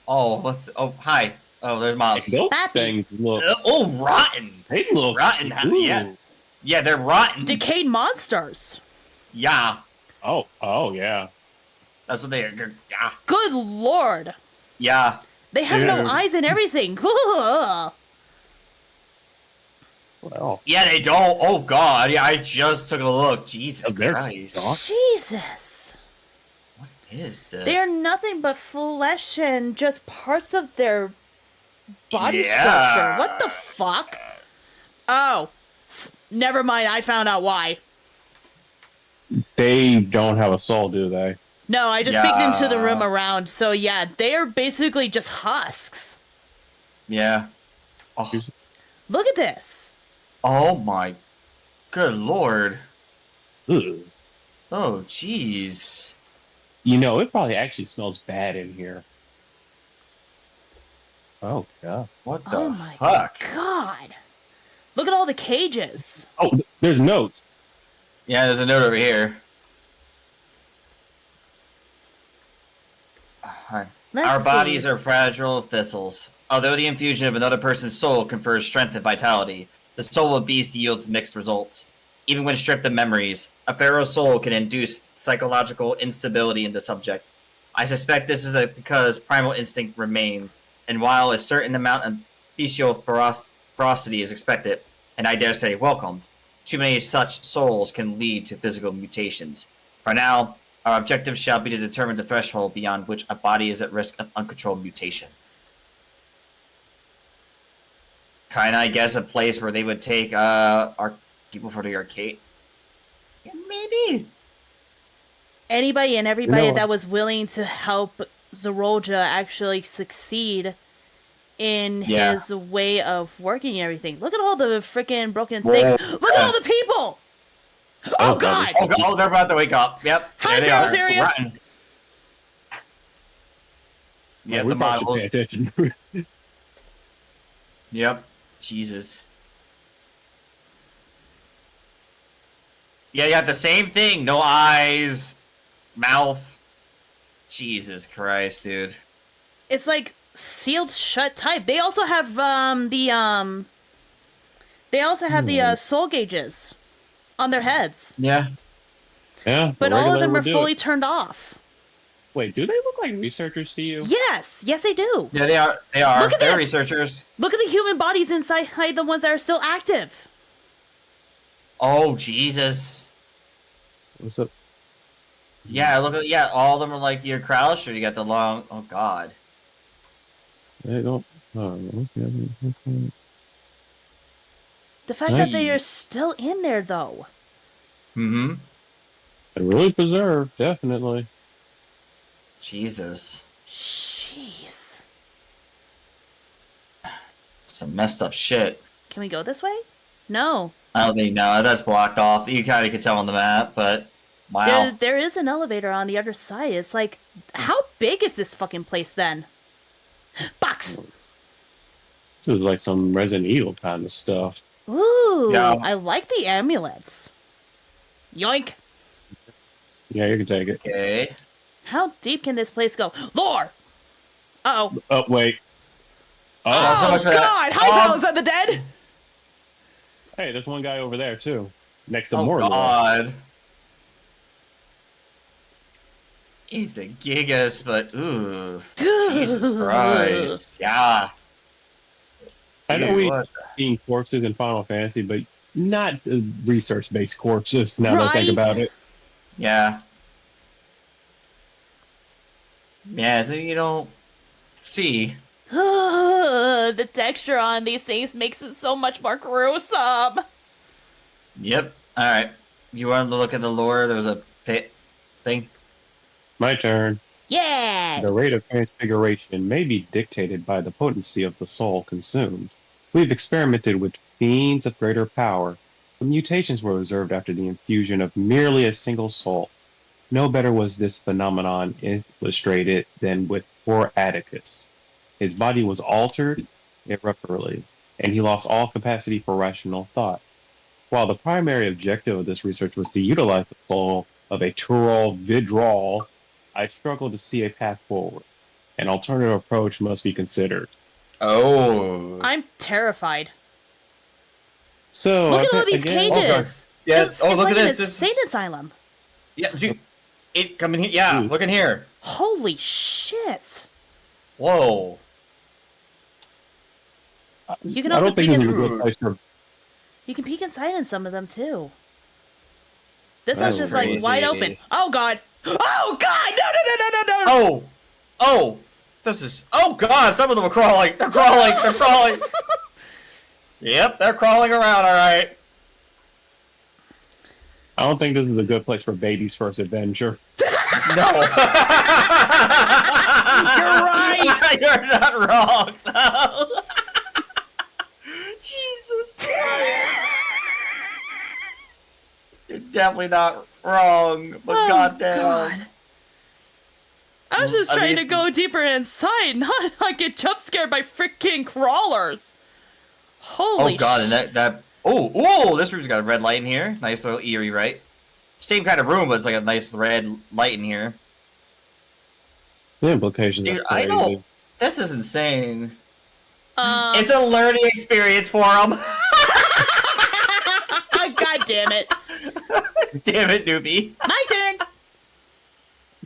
Oh, oh, hi. Oh, there's mobs. Those Happy. things look. Oh, rotten. They look Rotten. ooh. Yeah. Yeah, they're rotten. Decayed monsters. Yeah. Oh, yeah. That's what they are. Yeah. Good lord. Yeah. They have no Dude. eyes and everything. Ugh. Well, Yeah, they don't. Oh, God. Yeah, I just took a look. Jesus Oh, they're Christ. dark. Jesus. What is this? They're nothing but flesh and just parts of their body Yeah. structure. What the fuck? Oh. Never mind. I found out why. they don't have a soul, do they? No, I just peeked into the Yeah. room around. So yeah, they are basically just husks. Yeah. Oh. Look at this. Oh, my. Good lord. Ooh. Oh, jeez. You know, it probably actually smells bad in here. Oh, God. What the Oh my fuck? god. Look at all the cages. Oh, there's notes. Yeah, there's a note over here. Hi. Let's Our see. bodies are fragile thistles. Although the infusion of another person's soul confers strength and vitality, the soul of beast yields mixed results. Even when stripped of memories, a pharaoh's soul can induce psychological instability in the subject. I suspect this is because primal instinct remains, and while a certain amount of bestial ferocity is expected, and I dare say welcomed, too many such souls can lead to physical mutations. For now, our objective shall be to determine the threshold beyond which a body is at risk of uncontrolled mutation. Kinda, I guess, a place where they would take our people for the arcade. Yeah, maybe. Anybody and everybody You know- that was willing to help Zeroldra actually succeed in Yeah. his way of working and everything. Look at all the freaking broken Whoa. things. Look at all the people! Oh, Oh, god! Oh, they're about to wake up. Yep. Hi, there they Pharaoh are. Sirius. Rotten. Yep, we the probably models. should pay attention. Yep. Jesus. Yeah, you have the same thing. No eyes, mouth. Jesus Christ, dude. It's like sealed shut type. They also have the soul gauges on their heads. Yeah. Yeah, But the all of regular them are would do fully it. turned off. Wait, do they look like researchers to you? Yes, yes they do. Yeah, they are. They are. Look at They're this. researchers. Look at the human bodies inside the ones that are still active. Oh, Jesus. What's up? Yeah, look at all of them are like your crouch, or you got the long. Oh God. They don't. Oh, okay. The fact that they are Nice. still in there though. Mm-hmm. They're really preserved, definitely. Jesus. Jeez. Some messed up shit. Can we go this way? No. I don't think no, that's blocked off. You kind of can tell on the map, but wow. There is an elevator on the other side. It's like, how big is this fucking place then? Box. This is like some Resident Evil kind of stuff. Ooh, Yeah. I like the amulets. Yoink. Yeah, you can take it. Okay. How deep can this place go? Lore! Uh-oh. Oh, wait. Well, so Oh, much for that. God! High Palace of the Dead! Hey, there's one guy over there, too. Next to Oh more lore. God. He's a gigas, but ooh, Jesus Christ, yeah. I know Dude, we've what? seen corpses in Final Fantasy, but not research-based corpses, now that I think Right? about it. Yeah. Yeah, so you don't see. The texture on these things makes it so much more gruesome. Yep. All right. You wanted to look at the lore. There was a pit thing. My turn. Yeah! The rate of transfiguration may be dictated by the potency of the soul consumed. We've experimented with fiends of greater power, but mutations were observed after the infusion of merely a single soul. No better was this phenomenon illustrated than with poor Atticus. His body was altered irreparably, and he lost all capacity for rational thought. While the primary objective of this research was to utilize the soul of a Turol Vidral, I struggle to see a path forward. An alternative approach must be considered. Oh. I'm terrified. So, Look at all these again, cages! Yeah. It's Look like at an this. insane asylum. Yeah, dude. It come in here. Yeah, Ooh. look in here. Holy shit! Whoa. You can I also don't think peek this is a in, good place for. you can peek inside in some of them too. This That's one's just like crazy. wide open. Oh God! Oh God! No! No! No! No! No! No! Oh. Oh. This is. Oh God! Some of them are crawling. They're crawling. They're crawling. Yep, they're crawling around. All right. I don't think this is a good place for baby's first adventure. No. You're right. You're not wrong. No. Jesus Christ. You're definitely not wrong. But Oh, goddamn. God. I was just At trying to least- go deeper inside, not like get jump scared by freaking crawlers. Holy Oh God, and that. Oh, this room's got a red light in here. Nice little eerie, right? Same kind of room, but it's like a nice red light in here. The implications Dude, are I crazy. know. This is insane. It's It's a learning experience for them. God damn it. Damn it, newbie. My turn.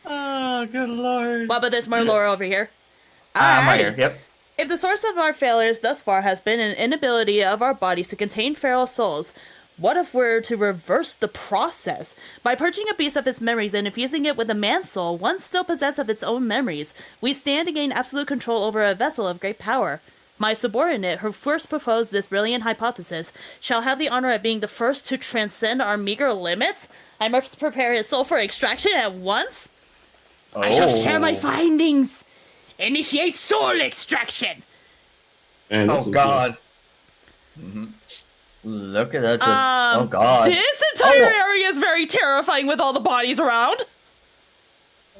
Oh, good lord. Well, but there's more lore over here. I'm right Alright. here. Yep. If the source of our failures thus far has been an inability of our bodies to contain feral souls, what if we're to reverse the process? By purging a beast of its memories and infusing it with a man's soul, one still possessed of its own memories, we stand to gain absolute control over a vessel of great power. My subordinate, who first proposed this brilliant hypothesis, shall have the honor of being the first to transcend our meager limits. I must prepare his soul for extraction at once. Oh. I shall share my findings. Initiate soul extraction. Man, this Oh is God. Look at that. Oh God. This entire area is very terrifying with all the bodies around.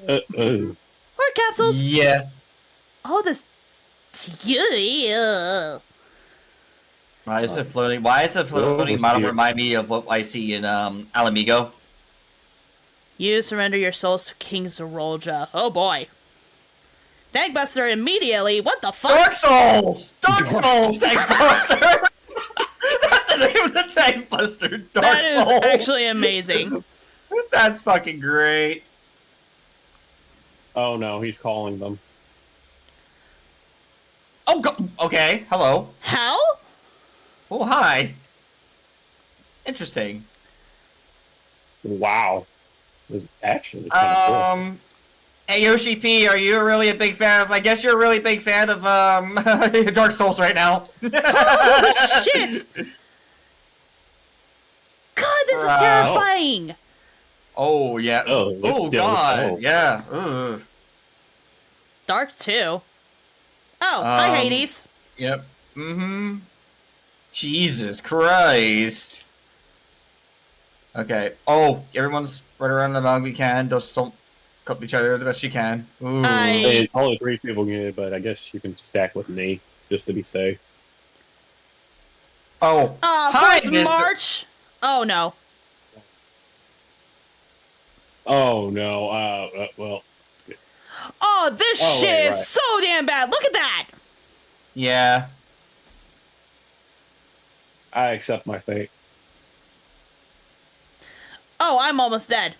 just- More capsules. Yeah. Oh, this. Yeah. Why is it floating? Why is it floating model remind me of what I see in Alamigo? You surrender your souls to King Zerolja. Oh boy. Tankbuster immediately. What the fuck? Dark Souls. Dark Souls. Tank Buster. That's the name of the Tank Buster. Dark That is Souls. actually amazing. That's fucking great. Oh no, he's calling them. Oh, okay. Hello. How? Oh, hi. Interesting. Wow. This is actually kind of cool. Hey Yoshi P, are you really a big fan of? I guess you're a really big fan of Dark Souls right now. Oh shit! God, this is Wow. terrifying. Oh yeah. Oh, that's Oh still God. cool. Yeah. Ugh. Dark too. Oh, hi Um, Hades. Yep. Mm-hmm. Jesus Christ. Okay. Oh, everyone's right around the amount we can. Just don't cut each other the best you can. Ooh. Hey, only 3 people get it, but I guess you can stack with me just to be safe. Oh, hi, First Mister. March. Oh no. Oh no. Well. Oh, this Oh shit wait, is right. so damn bad. Look at that. Yeah. I accept my fate. Oh, I'm almost dead.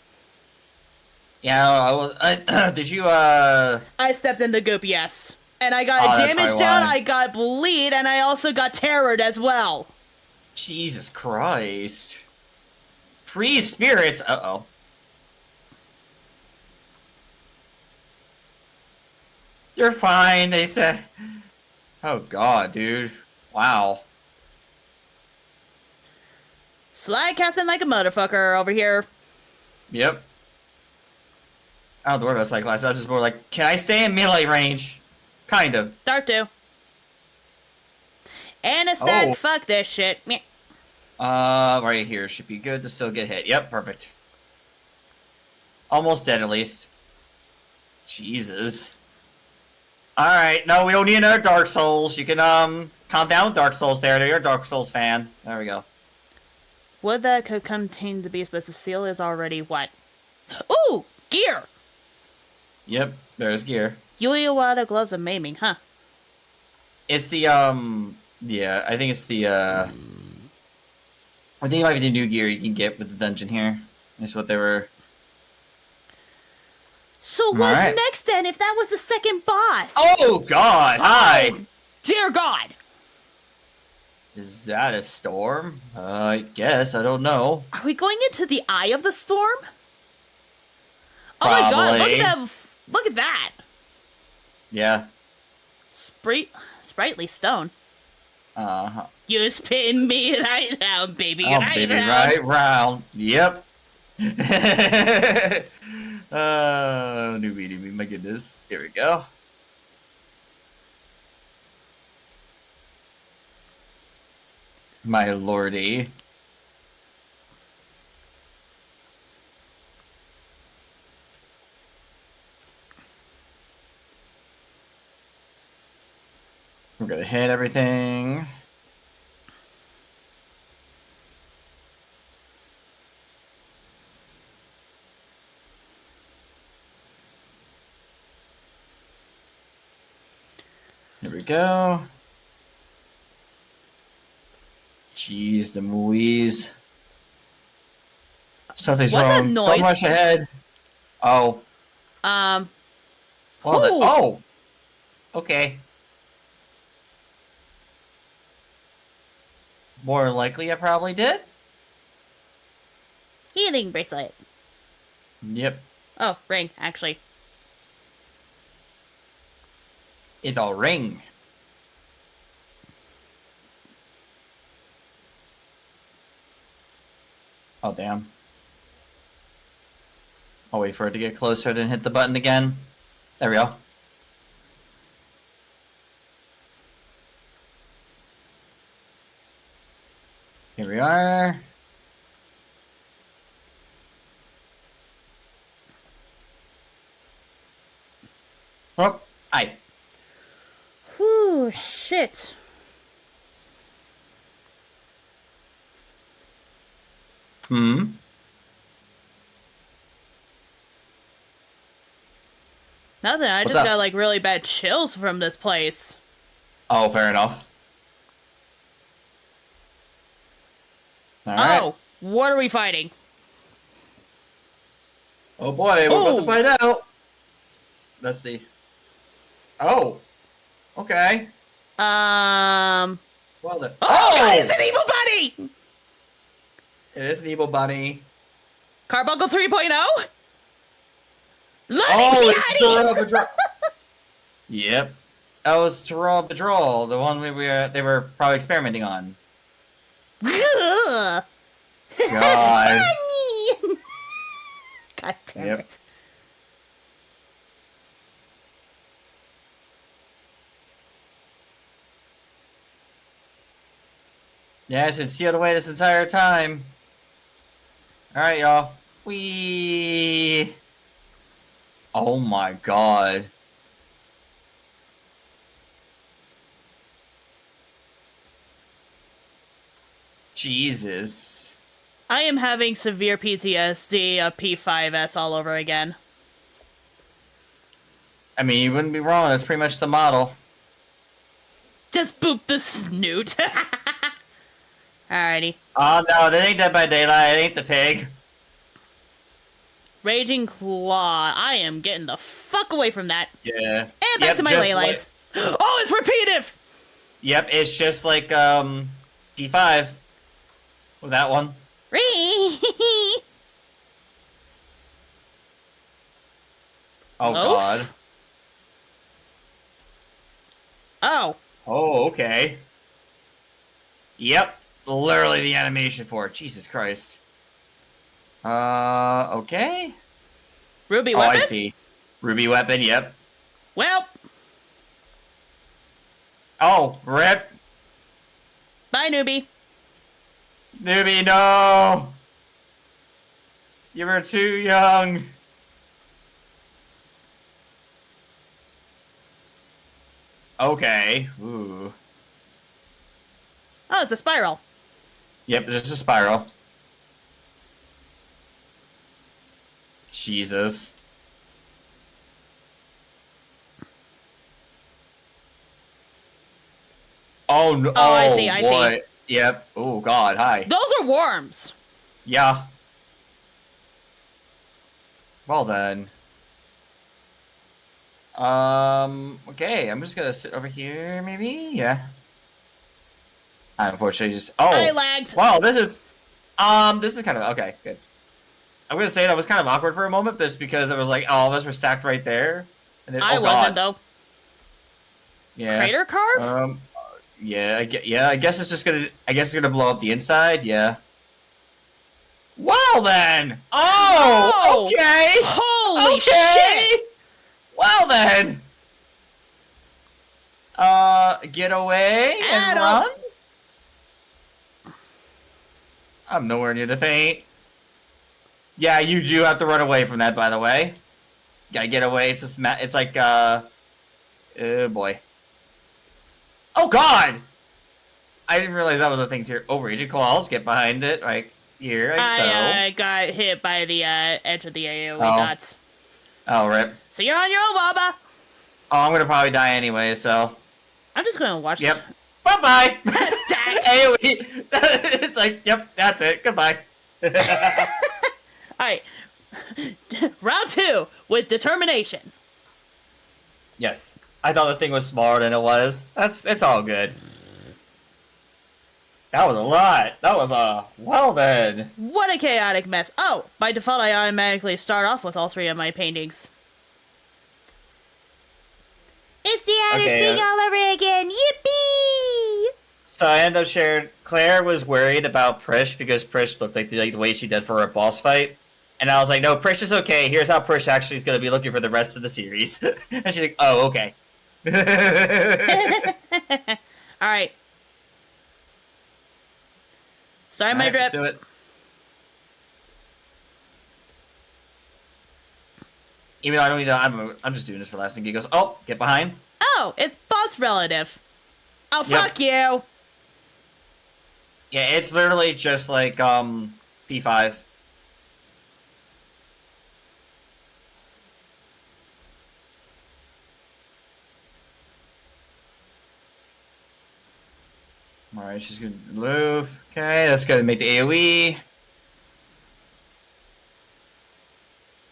Yeah, I was. Did you? I stepped in the goop, yes. And I got Oh, that's damage probably down, why. I got bleed, and I also got terrored as well. Jesus Christ. Free spirits. Uh-oh. You're fine, they said. Oh god, dude. Wow. Slide casting like a motherfucker over here. Yep. I don't have to worry about psych class. I was just more like, can I stay in melee range? Kind of. Start to. And instead, Oh. fuck this shit. Meh. Right here should be good to still get hit. Yep, perfect. Almost dead at least. Jesus. Alright, no, we don't need another Dark Souls. You can, calm down with Dark Souls there. You're a Dark Souls fan. There we go. Wood that could contain the beast, but the seal is already what? Ooh! Gear! Yep, there's gear. Yuiwada gloves of maiming, huh? It's the, yeah, I think it's the, I think it might be the new gear you can get with the dungeon here. That's what they were... So what's Alright. next then if that was the second boss? Oh, God! Hi! Oh, dear God! Is that a storm? I guess. I don't know. Are we going into the eye of the storm? Oh my God! Look Probably. at that! Look at that! Yeah. Sprightly stone. Uh-huh. You spin me right round, baby, Oh, right baby, round. right round. Yep. Newbie, my goodness. Here we go. My lordy. We're gonna hit everything. Here we go. Jeez, the Louise. Something's What's that wrong. noise? Don't rush ahead. Oh. Um. Well, Ooh. oh. Okay. More than likely, I probably did. Healing bracelet. Yep. Oh, ring, actually. It's a ring. Oh, damn. I'll wait for it to get closer, then hit the button again. There we go. Here we are. Oh, hi. Whew, shit. Hmm. Nothing, I What's just up? got like really bad chills from this place. Oh, fair enough. All right. Oh, what are we fighting? Oh boy, we're about to Ooh. find out. Let's see. Oh. Okay. Um. Well then. Oh, God, it's an evil bunny! It is an evil bunny. Carbuncle 3.0? Oh, it's Terrell Patrol. Yep. That was Terrell Patrol, the one they were probably experimenting on. God. God. God damn Yep. it. Yeah, it's been sealed away this entire time. Alright, y'all. Whee! Oh my god. Jesus. I am having severe PTSD of P5S all over again. I mean, you wouldn't be wrong. That's pretty much the model. Just boop the snoot. Alrighty. Oh no, that ain't Dead by Daylight. It ain't the pig. Raging Claw. I am getting the fuck away from that. Yeah. And back to my ley lines. Oh, it's repetitive! Yep, it's just like P5 with that one. Oh god. Oh. Oh, okay. Yep, literally the animation for it. Jesus Christ. Okay. Ruby Oh, weapon? I see. Ruby weapon, yep. Well. Oh, rip. Bye, newbie. Newbie, no! You were too young. Okay. Ooh. Oh, it's a spiral. Yep, just a spiral. Jesus. Oh no! Oh, I see, I see. Yep. Oh god, hi. Those are worms. Yeah. Well then. Okay, I'm just gonna sit over here, maybe? Yeah. I unfortunately just... Oh! I lagged. Wow, this is kind of... Okay, good. I'm gonna say that was kind of awkward for a moment, just because it was like, all of us were stacked right there. And then, I wasn't, though. Yeah. Crater carve? Yeah, I guess it's just gonna... I guess it's gonna blow up the inside, yeah. Well then! Oh! Okay! Holy Okay! shit! Well then! Get away and run? I'm nowhere near the faint. Yeah, you do have to run away from that, by the way. Gotta get away. It's just it's like, oh boy. Oh god! I didn't realize that was a thing too. Oh, Raging Claws, get behind it, right here, like so. I got hit by the edge of the AoE dots. Oh, rip. So you're on your own, Baba! Oh, I'm gonna probably die anyway, so. I'm just gonna watch. Yep. Bye-bye! Stack! AoE! It's like, yep, that's it. Goodbye. Alright. Round 2 with determination. Yes. I thought the thing was smaller than it was. It's all good. That was a lot. That was a... Well then. What a chaotic mess. Oh, by default I automatically start off with all 3 of my paintings. It's the outer thing all over again. Yippee! So I ended up sharing... Claire was worried about Prish because Prish looked like the way she did for her boss fight. And I was like, no, Prish is okay. Here's how Prish actually is going to be looking for the rest of the series. And she's like, oh, okay. Alright. Sorry, my drip. Let's do it. Even though I don't need to, I'm just doing this for laughs and giggles. Oh, get behind. Oh, it's boss relative. Oh, Yep. fuck you. Yeah, it's literally just like, P5. Alright, she's gonna move. Okay, that's gonna make the AoE.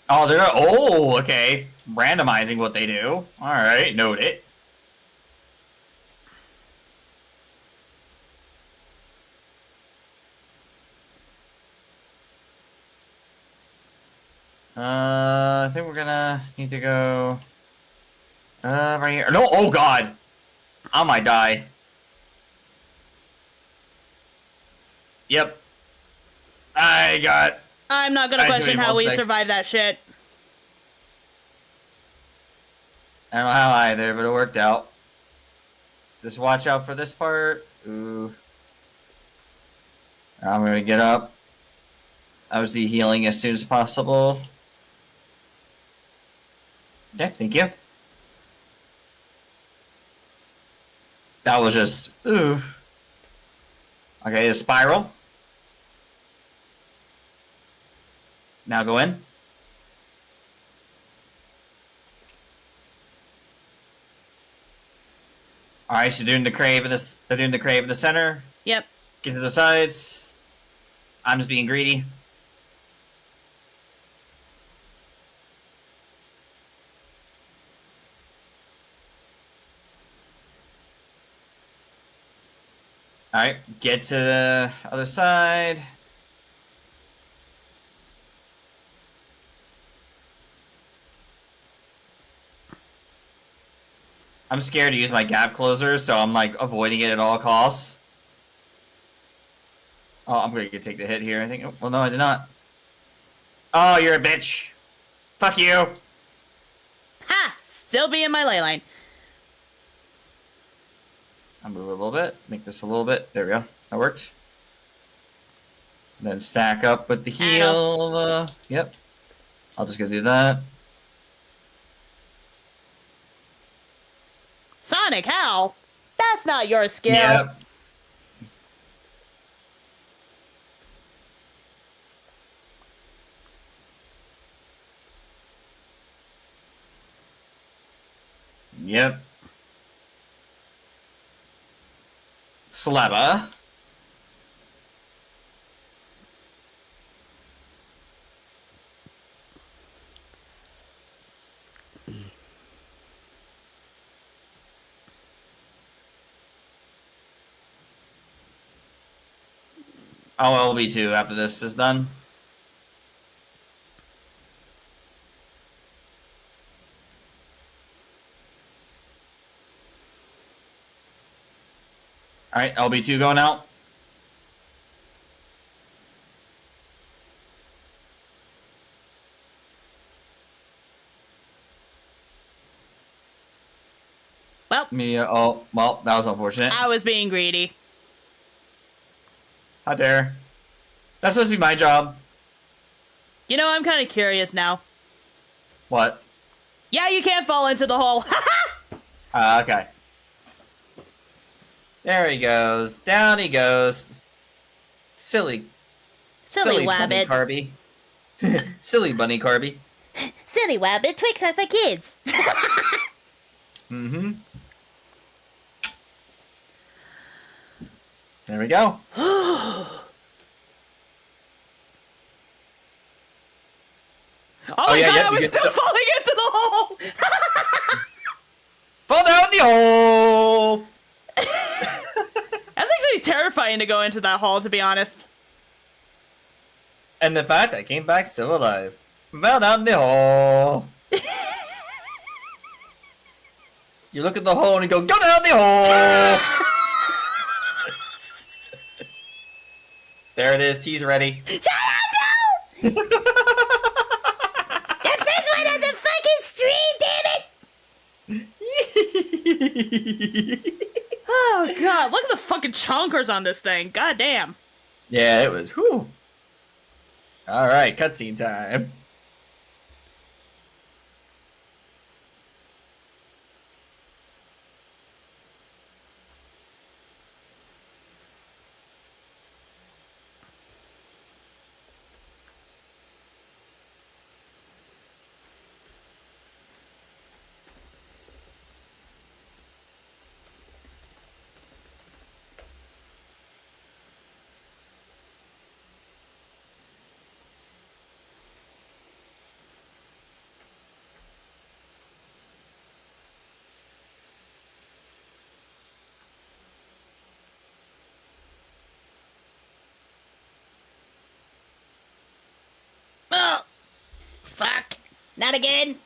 Oh, they're... Oh, okay. Randomizing what they do. Alright, note it. I think we're gonna need to go... right here. No, oh god! I might die. Yep. I'm not gonna question how we survived that shit. I don't know how either, but it worked out. Just watch out for this part. Ooh. I'm gonna get up. I was de-healing as soon as possible. Okay, thank you. That was just... Ooh. Okay, the spiral. Now go in. All right, so doing the crave in this. They're doing the crave in the center. Yep. Get to the sides. I'm just being greedy. All right, get to the other side. I'm scared to use my gap closer, so I'm like avoiding it at all costs. Oh, I'm gonna take the hit here. I think. Oh, well, no, I did not. Oh, you're a bitch. Fuck you. Ha! Still be in my ley line. I'll move a little bit. Make this a little bit. There we go. That worked. Then stack up with the heal. Yep. I'll just go do that. Sonic, how? That's not your skill. Yep. Yep. Slabba. I'll LB2 after this is done. Alright, LB2 going out. Well, Oh, well, that was unfortunate. I was being greedy. How dare. That's supposed to be my job. You know, I'm kind of curious now. What? Yeah, you can't fall into the hole. Okay. There he goes. Down he goes. Silly Silly bunny wabbit. Carby. Silly bunny Carby. Silly wabbit. Twix are for kids. Mm-hmm. There we go. Oh my yeah, god, yep, I was you get still falling into the hole! Fall down the hole! That's actually terrifying to go into that hole, to be honest. And the fact I came back still alive. Fell down the hole. You look at the hole and you go down the hole! There it is, tea's ready. The first one on the fucking stream, damn it! Oh god, look at the fucking chonkers on this thing. God damn. Yeah, it was. Whew. Alright, cutscene time. Oh, fuck. Not again.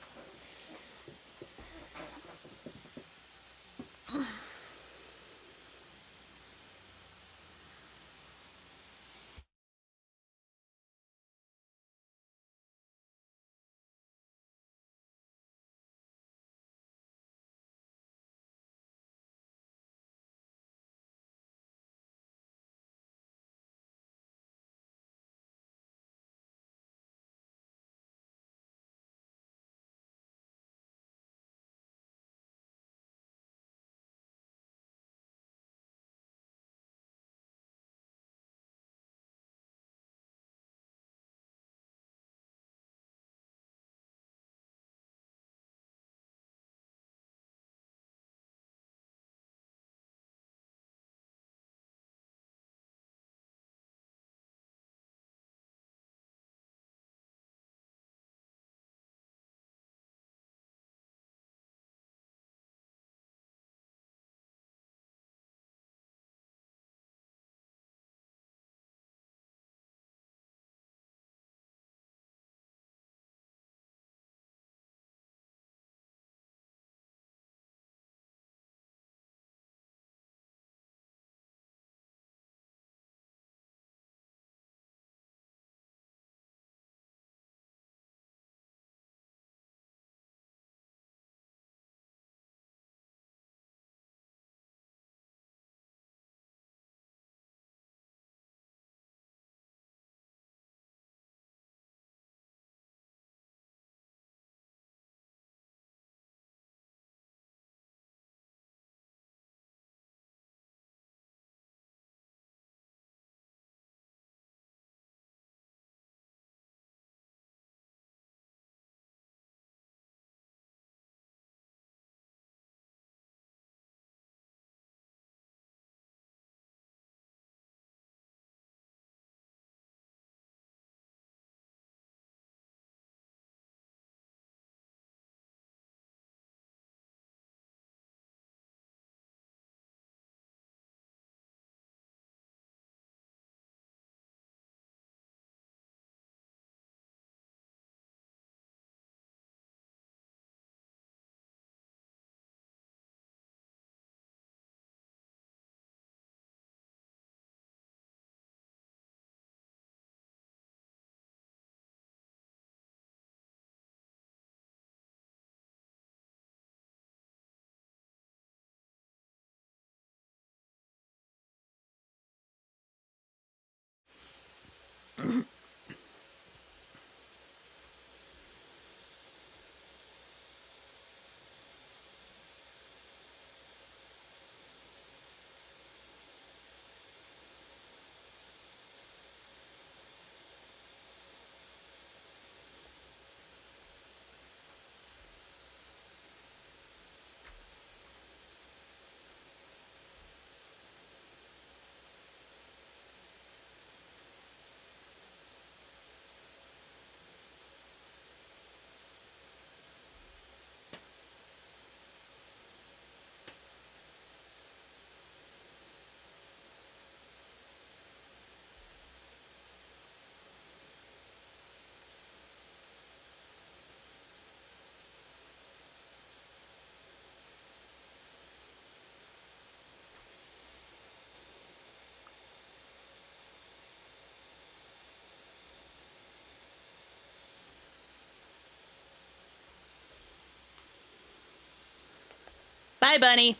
Bye, Bunny.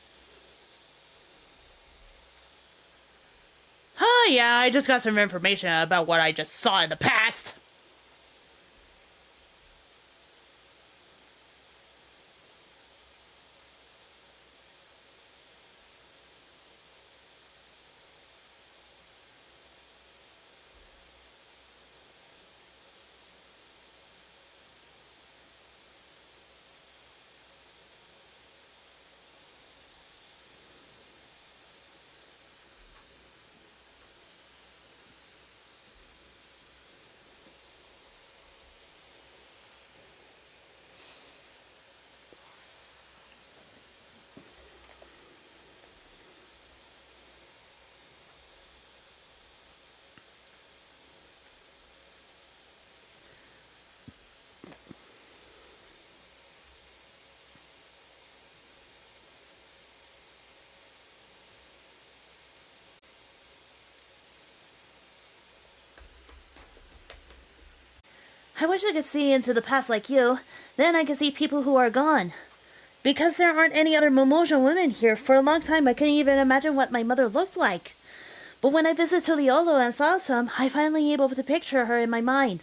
Oh, yeah, I just got some information about what I just saw in the past. I wish I could see into the past like you. Then I could see people who are gone. Because there aren't any other Mimoja women here, for a long time I couldn't even imagine what my mother looked like. But when I visited Tuliolo and saw some, I finally able to picture her in my mind.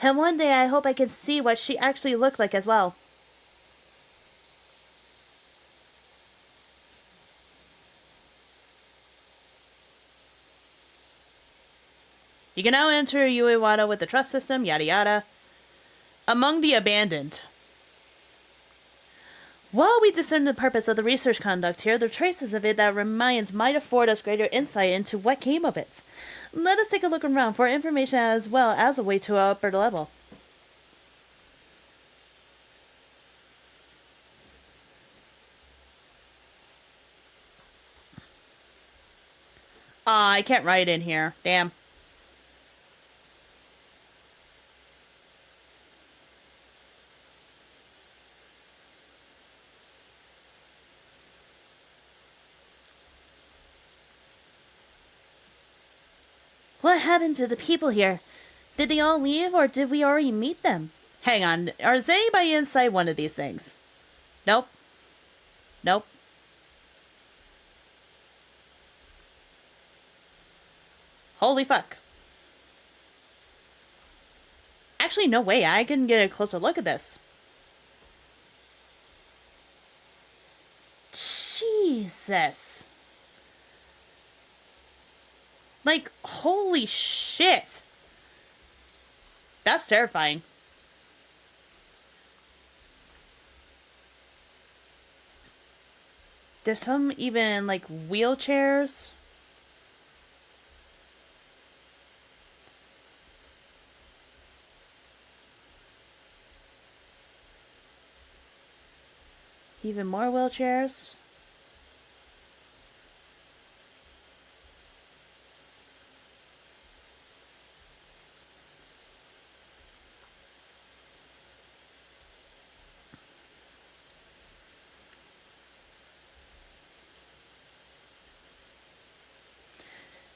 And one day I hope I can see what she actually looked like as well. You can now enter Uiwara with the trust system, yada yada. Among the abandoned. While we discern the purpose of the research conduct here, the traces of it that remains might afford us greater insight into what came of it. Let us take a look around for information as well as a way to an upper level. I can't write in here. Damn. What happened to the people here? Did they all leave or did we already meet them? Hang on. Is anybody inside one of these things? Nope. Nope. Holy fuck. Actually, no way. I can get a closer look at this. Jesus. Like, holy shit. That's terrifying. There's some even, like, wheelchairs. Even more wheelchairs.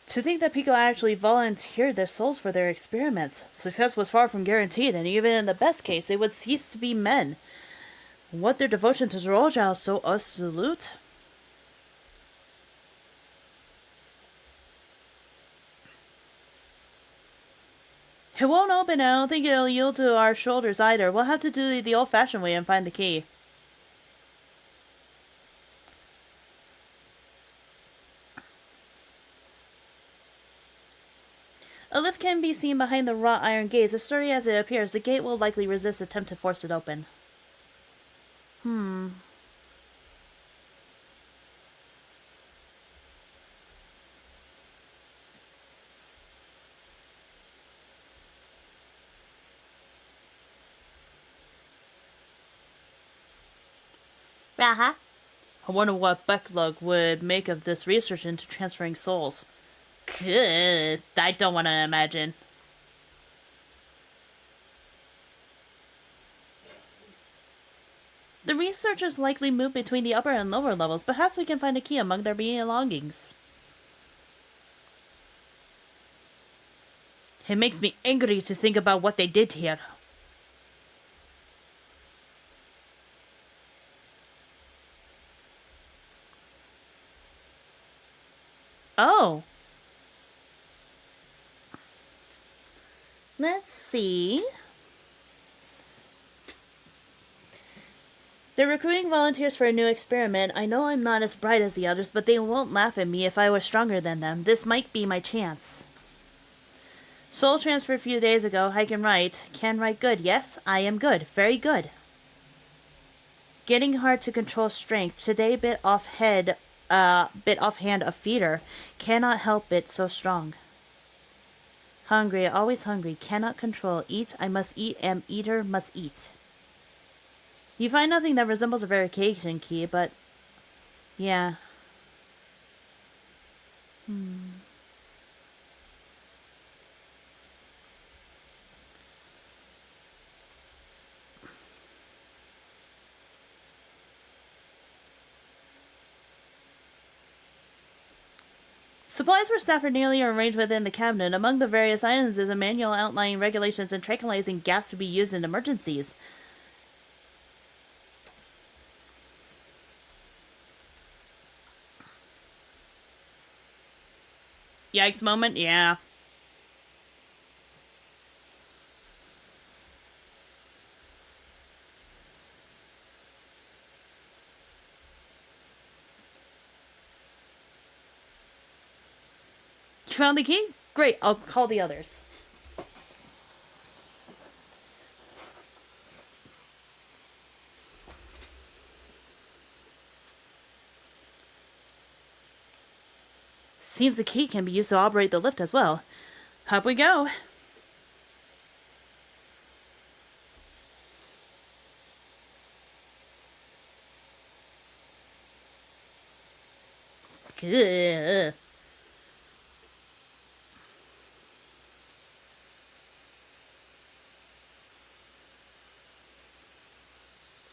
To think that people actually volunteered their souls for their experiments. Success was far from guaranteed, and even in the best case, they would cease to be men. What their devotion to Zoroja is so absolute? It won't open. I don't think it'll yield to our shoulders either. We'll have to do the old-fashioned way and find the key. A lift can be seen behind the wrought iron gates. As sturdy as it appears, the gate will likely resist attempt to force it open. Raha? I wonder what Bucklug would make of this research into transferring souls. Good. I don't want to imagine. The researchers likely move between the upper and lower levels. Perhaps we can find a key among their belongings. It makes me angry to think about what they did here. Oh. Let's see. They're recruiting volunteers for a new experiment. I know I'm not as bright as the others, but they won't laugh at me if I was stronger than them. This might be my chance. Soul transfer a few days ago. I can write. Can write good. Yes, I am good. Very good. Getting hard to control strength. Today bit offhand a feeder. Cannot help it, so strong. Hungry, always hungry. Cannot control. Eat, I must eat. Am eater, must eat. You find nothing that resembles a verification key, but... yeah. Supplies for staff are nearly arranged within the cabinet. Among the various items is a manual outlining regulations and tranquilizing gas to be used in emergencies. Yikes moment? Yeah. You found the key? Great, I'll call the others. Seems the key can be used to operate the lift as well. Up we go. Good.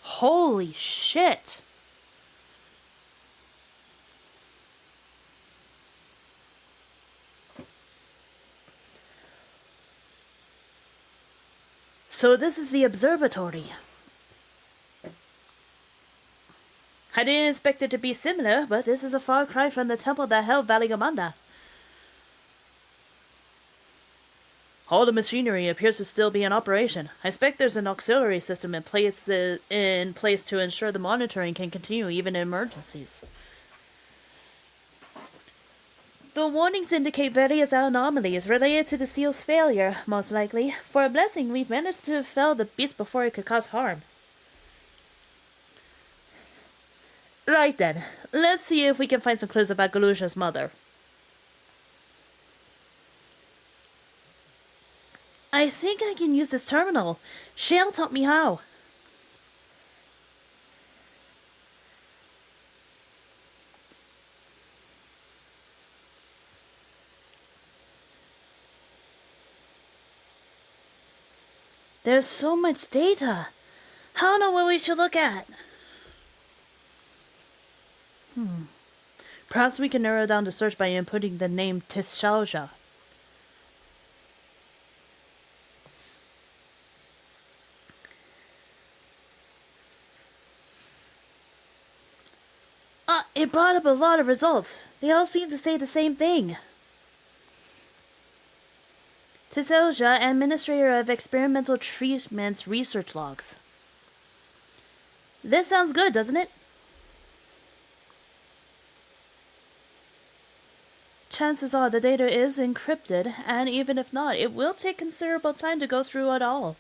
Holy shit. So this is the observatory. I didn't expect it to be similar, but this is a far cry from the temple that held Valigamanda. All the machinery appears to still be in operation. I expect there's an auxiliary system in place to ensure the monitoring can continue even in emergencies. The warnings indicate various anomalies related to the seal's failure, most likely. For a blessing, we've managed to fell the beast before it could cause harm. Right then, let's see if we can find some clues about Galusha's mother. I think I can use this terminal. Shale taught me how. There's so much data. I don't know what we should look at. Perhaps we can narrow down the search by inputting the name Tishalja. It brought up a lot of results. They all seem to say the same thing. Tiselja, Administrator of Experimental Treatments Research Logs. This sounds good, doesn't it? Chances are the data is encrypted, and even if not, it will take considerable time to go through it all.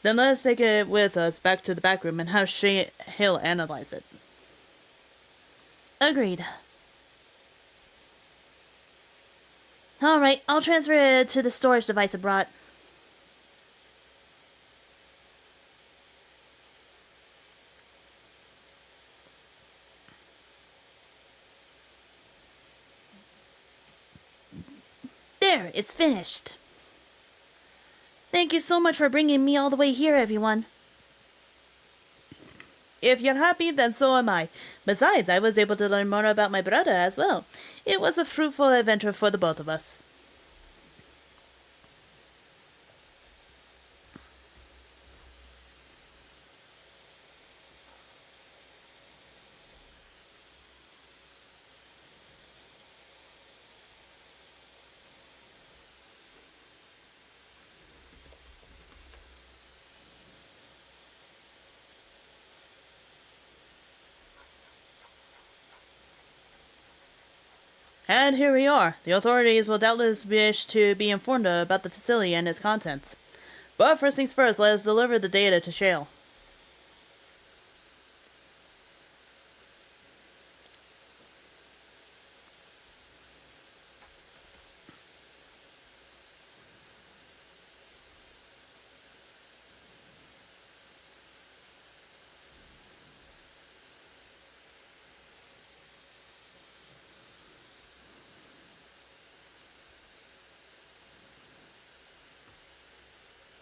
Then let us take it with us back to the back room and have Hale analyze it. Agreed. Alright, I'll transfer it to the storage device I brought. There, it's finished. Thank you so much for bringing me all the way here, everyone. If you're happy, then so am I. Besides, I was able to learn more about my brother as well. It was a fruitful adventure for the both of us. And here we are. The authorities will doubtless wish to be informed about the facility and its contents. But first things first, let us deliver the data to Shale.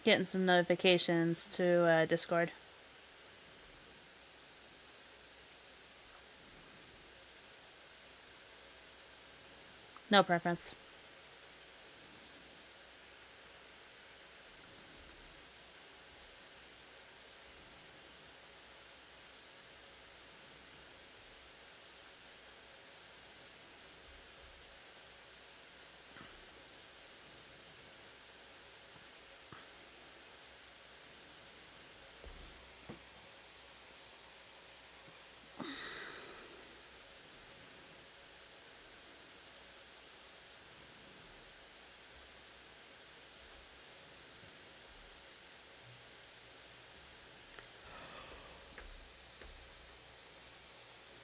Getting some notifications to Discord. No preference.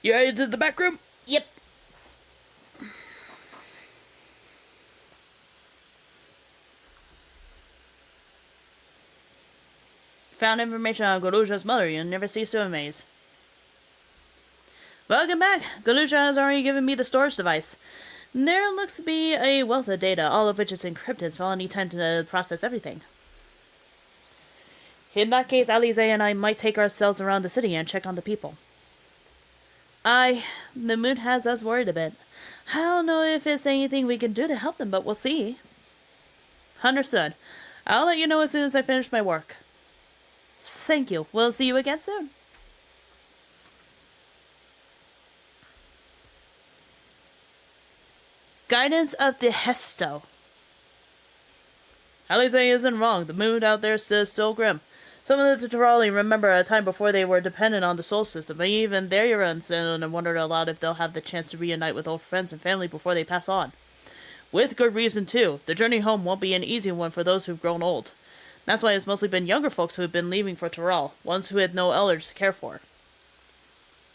You headed to the back room? Yep. Found information on Galusha's mother. You'll never cease to amaze. Welcome back. Galusha has already given me the storage device. There looks to be a wealth of data, all of which is encrypted, so I'll need time to process everything. In that case, Alize and I might take ourselves around the city and check on the people. The mood has us worried a bit. I don't know if it's anything we can do to help them, but we'll see. Understood. I'll let you know as soon as I finish my work. Thank you. We'll see you again soon. Guidance of the Hesto. Alize isn't wrong. The mood out there is still grim. Some of the Tutorali remember a time before they were dependent on the Soul System, but even they're unsettled and wondered aloud if they'll have the chance to reunite with old friends and family before they pass on. With good reason, too. The journey home won't be an easy one for those who've grown old. That's why it's mostly been younger folks who have been leaving for Tural, ones who had no elders to care for.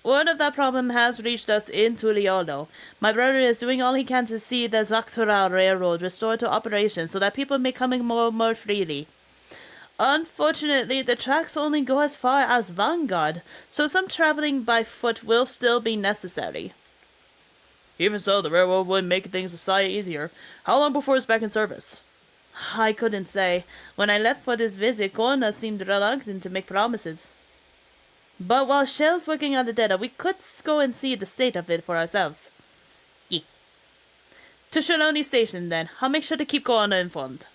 Word of that problem has reached us in Tuliolo. My brother is doing all he can to see the Zaktural Railroad restored to operation so that people may come in more freely. Unfortunately, the tracks only go as far as Vanguard, so some traveling by foot will still be necessary. Even so, the railroad would make things a sight easier. How long before it's back in service? I couldn't say. When I left for this visit, Korna seemed reluctant to make promises. But while Shell's working on the data, we could go and see the state of it for ourselves. Yee. To Shaloni Station, then. I'll make sure to keep Korna informed.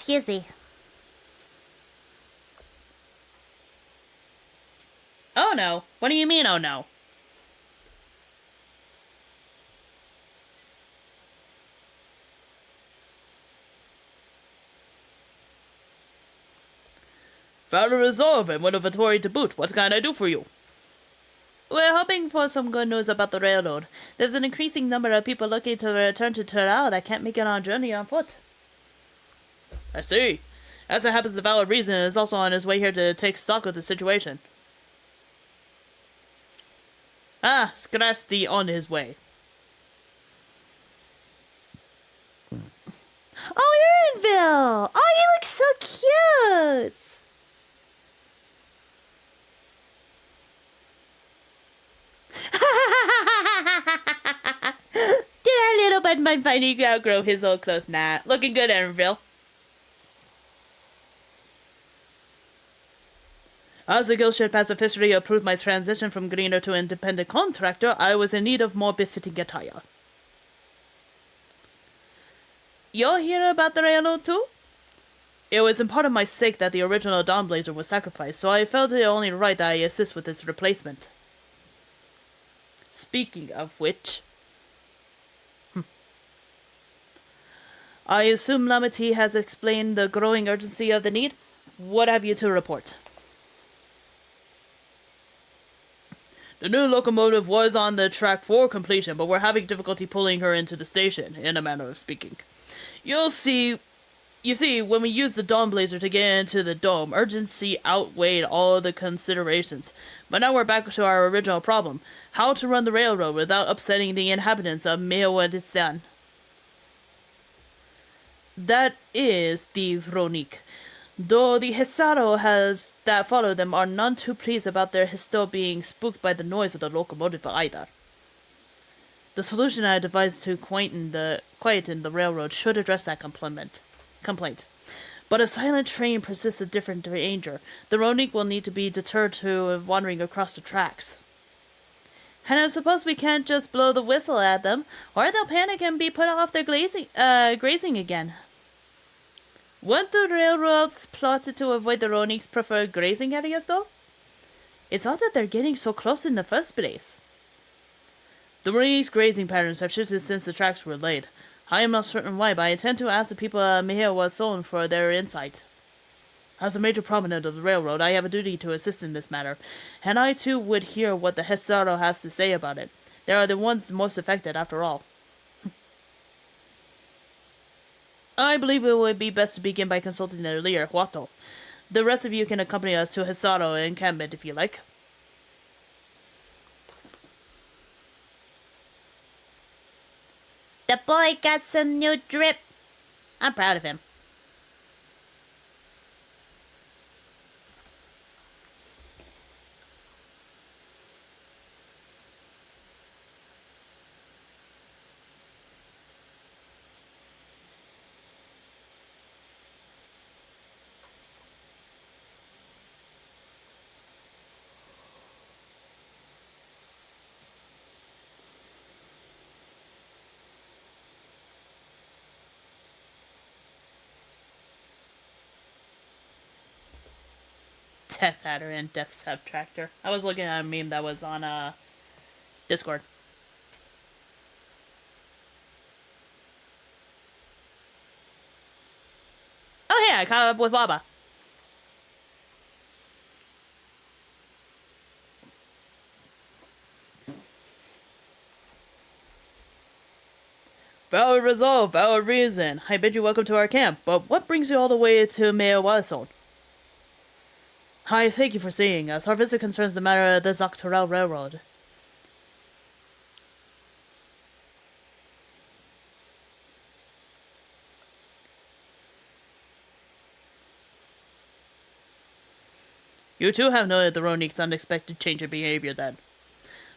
Excuse me. Oh no. What do you mean, oh no? Found a resolve and one of Vittori to boot. What can I do for you? We're hoping for some good news about the railroad. There's an increasing number of people looking to return to Terao that can't make it on a journey on foot. I see. As it happens, the valid reason is also on his way here to take stock of the situation. Ah, scratch the on his way. Oh, Erinville! Oh, you look so cute! Did that little bud mind finally outgrow his old clothes? Nah, looking good, Erinville. As the Guildship has officially approved my transition from greener to independent contractor, I was in need of more befitting attire. You'll hear about the railroad too? It was in part of my sake that the original Dawnblazer was sacrificed, so I felt it only right that I assist with its replacement. Speaking of which... I assume Lamity has explained the growing urgency of the need? What have you to report? The new locomotive was on the track for completion, but we're having difficulty pulling her into the station, in a manner of speaking. You see, when we used the Dawnblazer to get into the dome, urgency outweighed all the considerations. But now we're back to our original problem: how to run the railroad without upsetting the inhabitants of Meowadistan. That is the Vronik. Though the Histaro that follow them are none too pleased about their Histo being spooked by the noise of the locomotive either. The solution I devised to quieten the railroad should address that complaint. But a silent train persists a different danger. The Ronik will need to be deterred to wandering across the tracks. And I suppose we can't just blow the whistle at them, or they'll panic and be put off their grazing again. Weren't the railroads plotted to avoid the Ronik's preferred grazing areas, though? It's odd that they're getting so close in the first place. The Ronik's grazing patterns have shifted since the tracks were laid. I am not certain why, but I intend to ask the people of Mehewason for their insight. As a major prominent of the railroad, I have a duty to assist in this matter, and I too would hear what the Hestaro has to say about it. They are the ones most affected, after all. I believe it would be best to begin by consulting their leader, Huato. The rest of you can accompany us to Hestaro encampment if you like. The boy got some new drip. I'm proud of him. Death Adder and Death Subtractor. I was looking at a meme that was on Discord. Oh yeah, I caught up with Lava. Valid resolve, valid reason. I bid you welcome to our camp, but what brings you all the way to Meowason? Hi, thank you for seeing us. Our visit concerns the matter of the Zoctorel Railroad. You too have noted the Ronik's unexpected change in behavior then.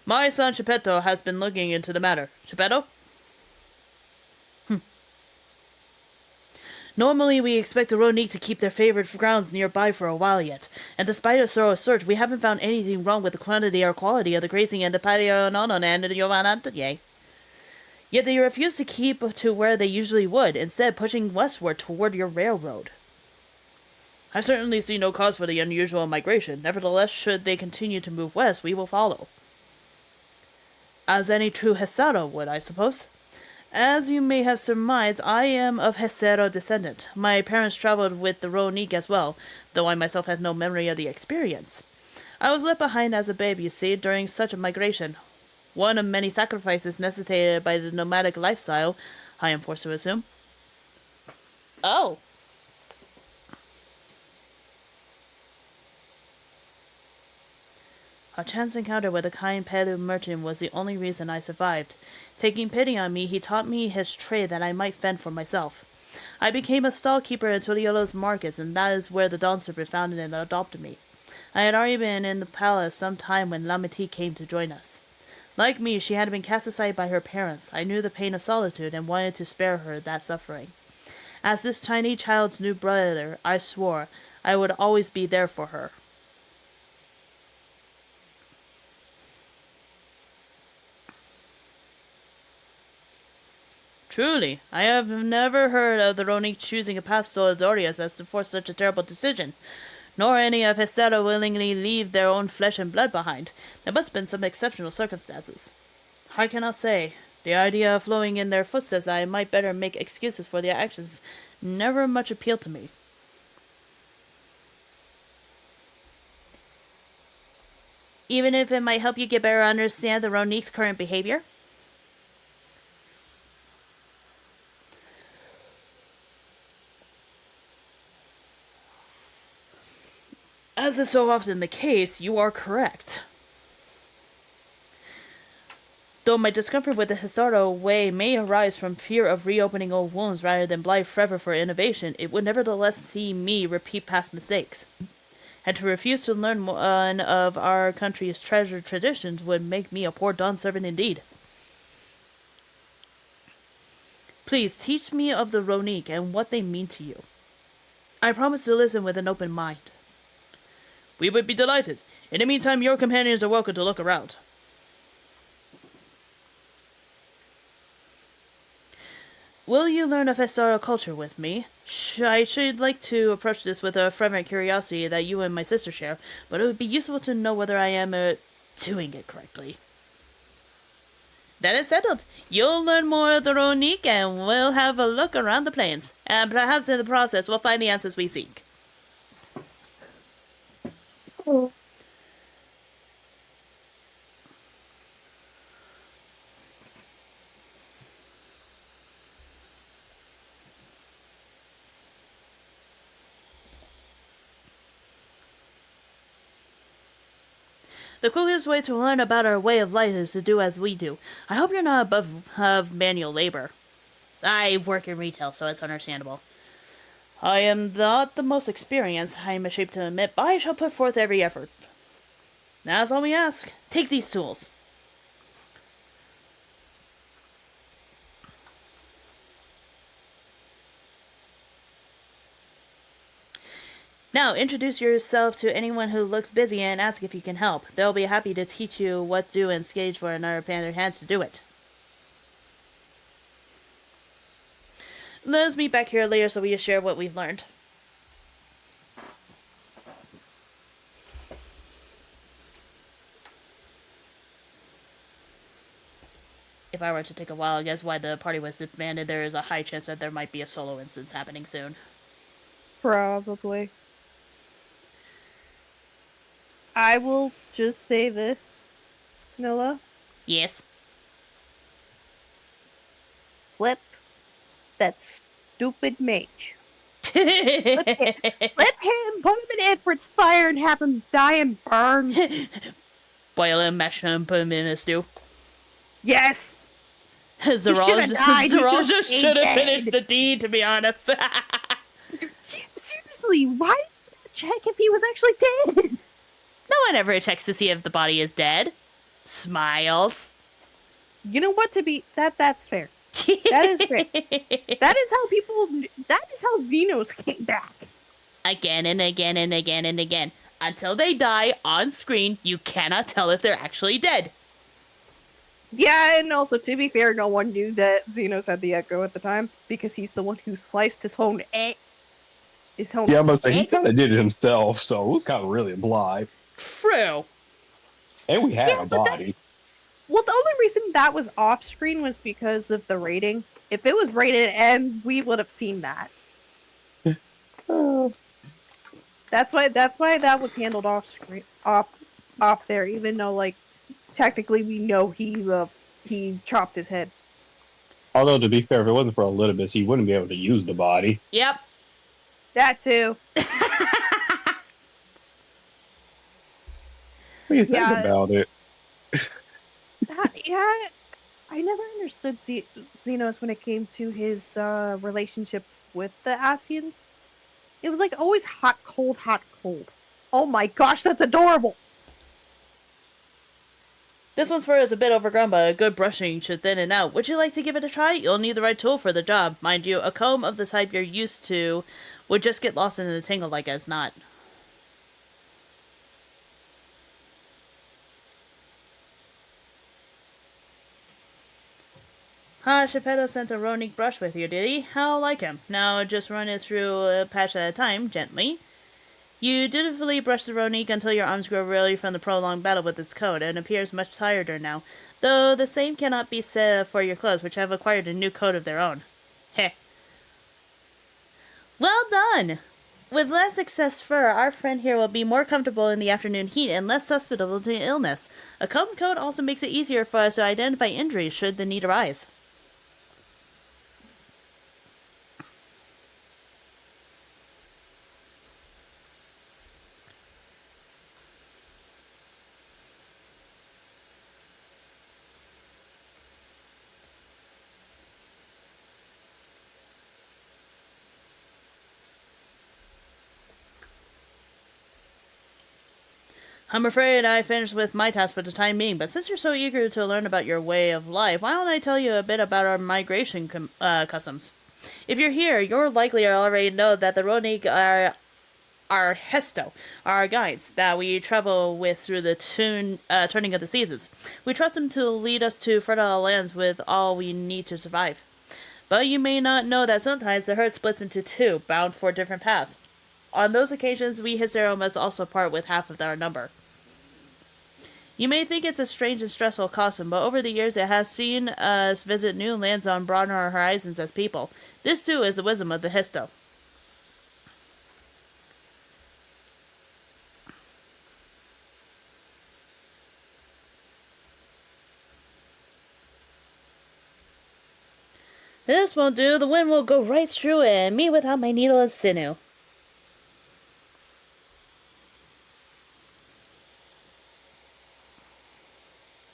My son Geppetto has been looking into the matter. Geppetto? Normally, we expect the Ronik to keep their favorite grounds nearby for a while yet, and despite a thorough search, we haven't found anything wrong with the quantity or quality of the grazing and the patio nonon and the Yovanantye. Yet they refuse to keep to where they usually would, instead pushing westward toward your railroad. I certainly see no cause for the unusual migration. Nevertheless, should they continue to move west, we will follow. As any true Hesaro would, I suppose. As you may have surmised, I am of Hesaro descendant. My parents traveled with the Ronique as well, though I myself have no memory of the experience. I was left behind as a babe, you see, during such a migration. One of many sacrifices necessitated by the nomadic lifestyle, I am forced to assume. Oh. A chance encounter with a kind Pelu merchant was the only reason I survived. Taking pity on me, he taught me his trade that I might fend for myself. I became a stall keeper in Tuliolo's markets, and that is where the Dawn Serpent found and adopted me. I had already been in the palace some time when Lameti came to join us. Like me, she had been cast aside by her parents. I knew the pain of solitude and wanted to spare her that suffering. As this tiny child's new brother, I swore I would always be there for her. Truly, I have never heard of the Ronique choosing a path so audacious as to force such a terrible decision, nor any of Hesaro willingly leave their own flesh and blood behind. There must have been some exceptional circumstances. I cannot say. The idea of following in their footsteps I might better make excuses for their actions never much appealed to me. Even if it might help you get better understand the Ronique's current behavior? As is so often the case, you are correct. Though my discomfort with the Hesaro way may arise from fear of reopening old wounds rather than blind forever for innovation, it would nevertheless see me repeat past mistakes. And to refuse to learn one of our country's treasured traditions would make me a poor Dawn servant indeed. Please teach me of the Ronique and what they mean to you. I promise to listen with an open mind. We would be delighted. In the meantime, your companions are welcome to look around. Will you learn of Hesaro culture with me? I should like to approach this with a fervent curiosity that you and my sister share, but it would be useful to know whether I am doing it correctly. That is settled. You'll learn more of the Ronique and we'll have a look around the plains. And perhaps in the process we'll find the answers we seek. The quickest way to learn about our way of life is to do as we do. I hope you're not above manual labor. I work in retail, so it's understandable. I am not the most experienced, I am ashamed to admit, but I shall put forth every effort. That's all we ask. Take these tools. Now, introduce yourself to anyone who looks busy and ask if you can help. They'll be happy to teach you what to do and engage for another pair of hands to do it. Let's meet back here later so we can share what we've learned. If I were to take a wild guess why the party was disbanded, there is a high chance that there might be a solo instance happening soon. Probably. I will just say this, Nilla. Yes. Flip that stupid mage. Flip him, put him in Edward's fire and have him die and burn. Boil him, mash him, put him in a stew. Yes! Zeralja should have finished the deed, to be honest. Seriously, why didn't you check if he was actually dead? No one ever checks to see if the body is dead. Smiles. You know what? That's fair. That is fair. That is how Xenos came back. Again and again and again and again. Until they die on screen, you cannot tell if they're actually dead. Yeah, and also, to be fair, no one knew that Xenos had the Echo at the time, because he's the one who sliced his own His homie Yeah, I must say he dead? kind of did it himself, so it was kind of really implied. True. And we had Yeah, a but body. Well, the only reason that was off screen was because of the rating. If it was rated M, we would have seen that. Uh, That's why that was handled off screen, off there. Even though, like, technically we know he chopped his head. although to be fair, if it wasn't for Elidibus, he wouldn't be able to use the body. Yep. That too. What do you think Yeah. about it? Yeah. I never understood Xenos when it came to his relationships with the Asians. It was like always hot, cold, hot, cold. Oh my gosh, that's adorable! This one's fur is a bit overgrown, but a good brushing should thin it out. Would you like to give it a try? You'll need the right tool for the job. Mind you, a comb of the type you're used to would just get lost in the tangle like as not. Geppetto sent a Ronique brush with you, did he? How like him? Now just run it through a patch at a time, gently. You dutifully brush the Ronique until your arms grow weary from the prolonged battle with its coat, and appears much tireder now. Though the same cannot be said for your clothes, which have acquired a new coat of their own. Heh. Well done! With less excess fur, our friend here will be more comfortable in the afternoon heat and less susceptible to illness. A comb coat also makes it easier for us to identify injuries should the need arise. I'm afraid I finished with my task for the time being, but since you're so eager to learn about your way of life, why don't I tell you a bit about our migration customs? If you're here, you're likely to already know that the Ronique are our Hesto, our guides, that we travel with through the turning of the seasons. We trust them to lead us to fertile lands with all we need to survive. But you may not know that sometimes the herd splits into two, bound for different paths. On those occasions, we Histero must also part with half of our number. You may think it's a strange and stressful custom, but over the years it has seen us visit new lands and broaden our horizons as people. This too is the wisdom of the Histo. This won't do. The wind will go right through it, and me without my needle is sinew.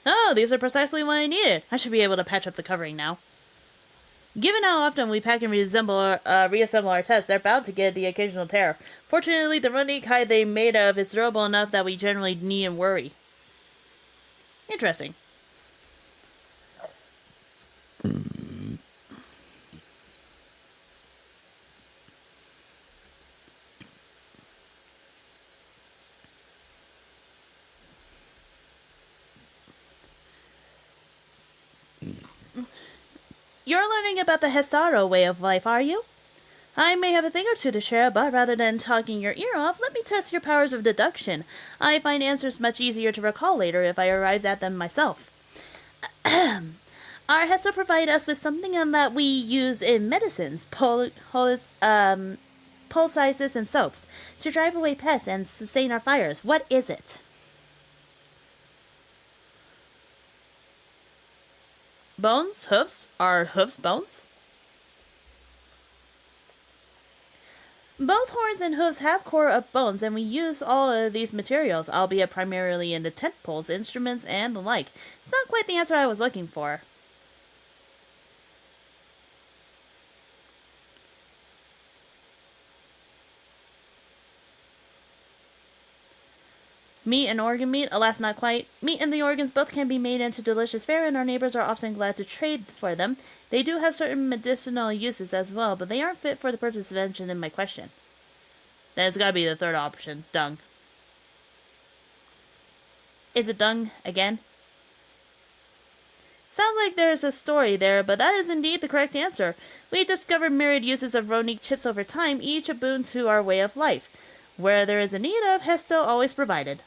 Oh, these are precisely what I needed. I should be able to patch up the covering now. Given how often we pack and reassemble our tests, they're bound to get the occasional tear. Fortunately, the Ronique hide they made of is durable enough that we generally needn't worry. Interesting. You're learning about the Hestaro way of life, are you? I may have a thing or two to share, but rather than talking your ear off, let me test your powers of deduction. I find answers much easier to recall later if I arrived at them myself. Our Hesto provide us with something that we use in medicines, poultices and soaps, to drive away pests and sustain our fires. What is it? Bones? Hooves? Are hooves bones? Both horns and hooves have core of bones, and we use all of these materials, albeit primarily in the tent poles, instruments, and the like. It's not quite the answer I was looking for. Meat and organ meat? Alas, not quite. Meat and the organs both can be made into delicious fare, and our neighbors are often glad to trade for them. They do have certain medicinal uses as well, but they aren't fit for the purpose mentioned in my question. Then it's gotta be the third option. Dung. Is it dung again? Sounds like think there's a story there, but that is indeed the correct answer. We discovered myriad uses of Ronique chips over time, each a boon to our way of life. Where there is a need of, Hesto always provided.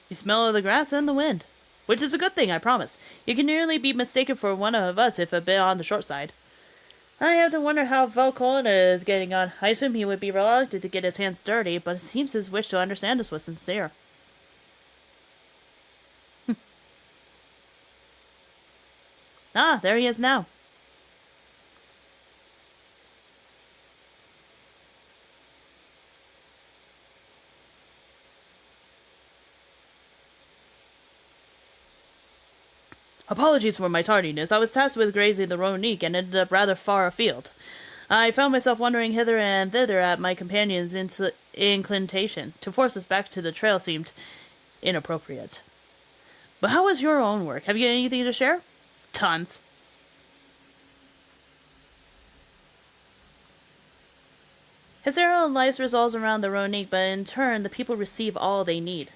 You smell the grass and the wind. Which is a good thing, I promise. You can nearly be mistaken for one of us if a bit on the short side. I have to wonder how Valcona is getting on. I assume he would be reluctant to get his hands dirty, but it seems his wish to understand us was sincere. Ah, there he is now. Apologies for my tardiness. I was tasked with grazing the Ronique and ended up rather far afield. I found myself wandering hither and thither at my companion's inclination. To force us back to the trail seemed inappropriate. But how was your own work? Have you anything to share? Tons. His arrow life revolves around the Ronique, but in turn, the people receive all they need.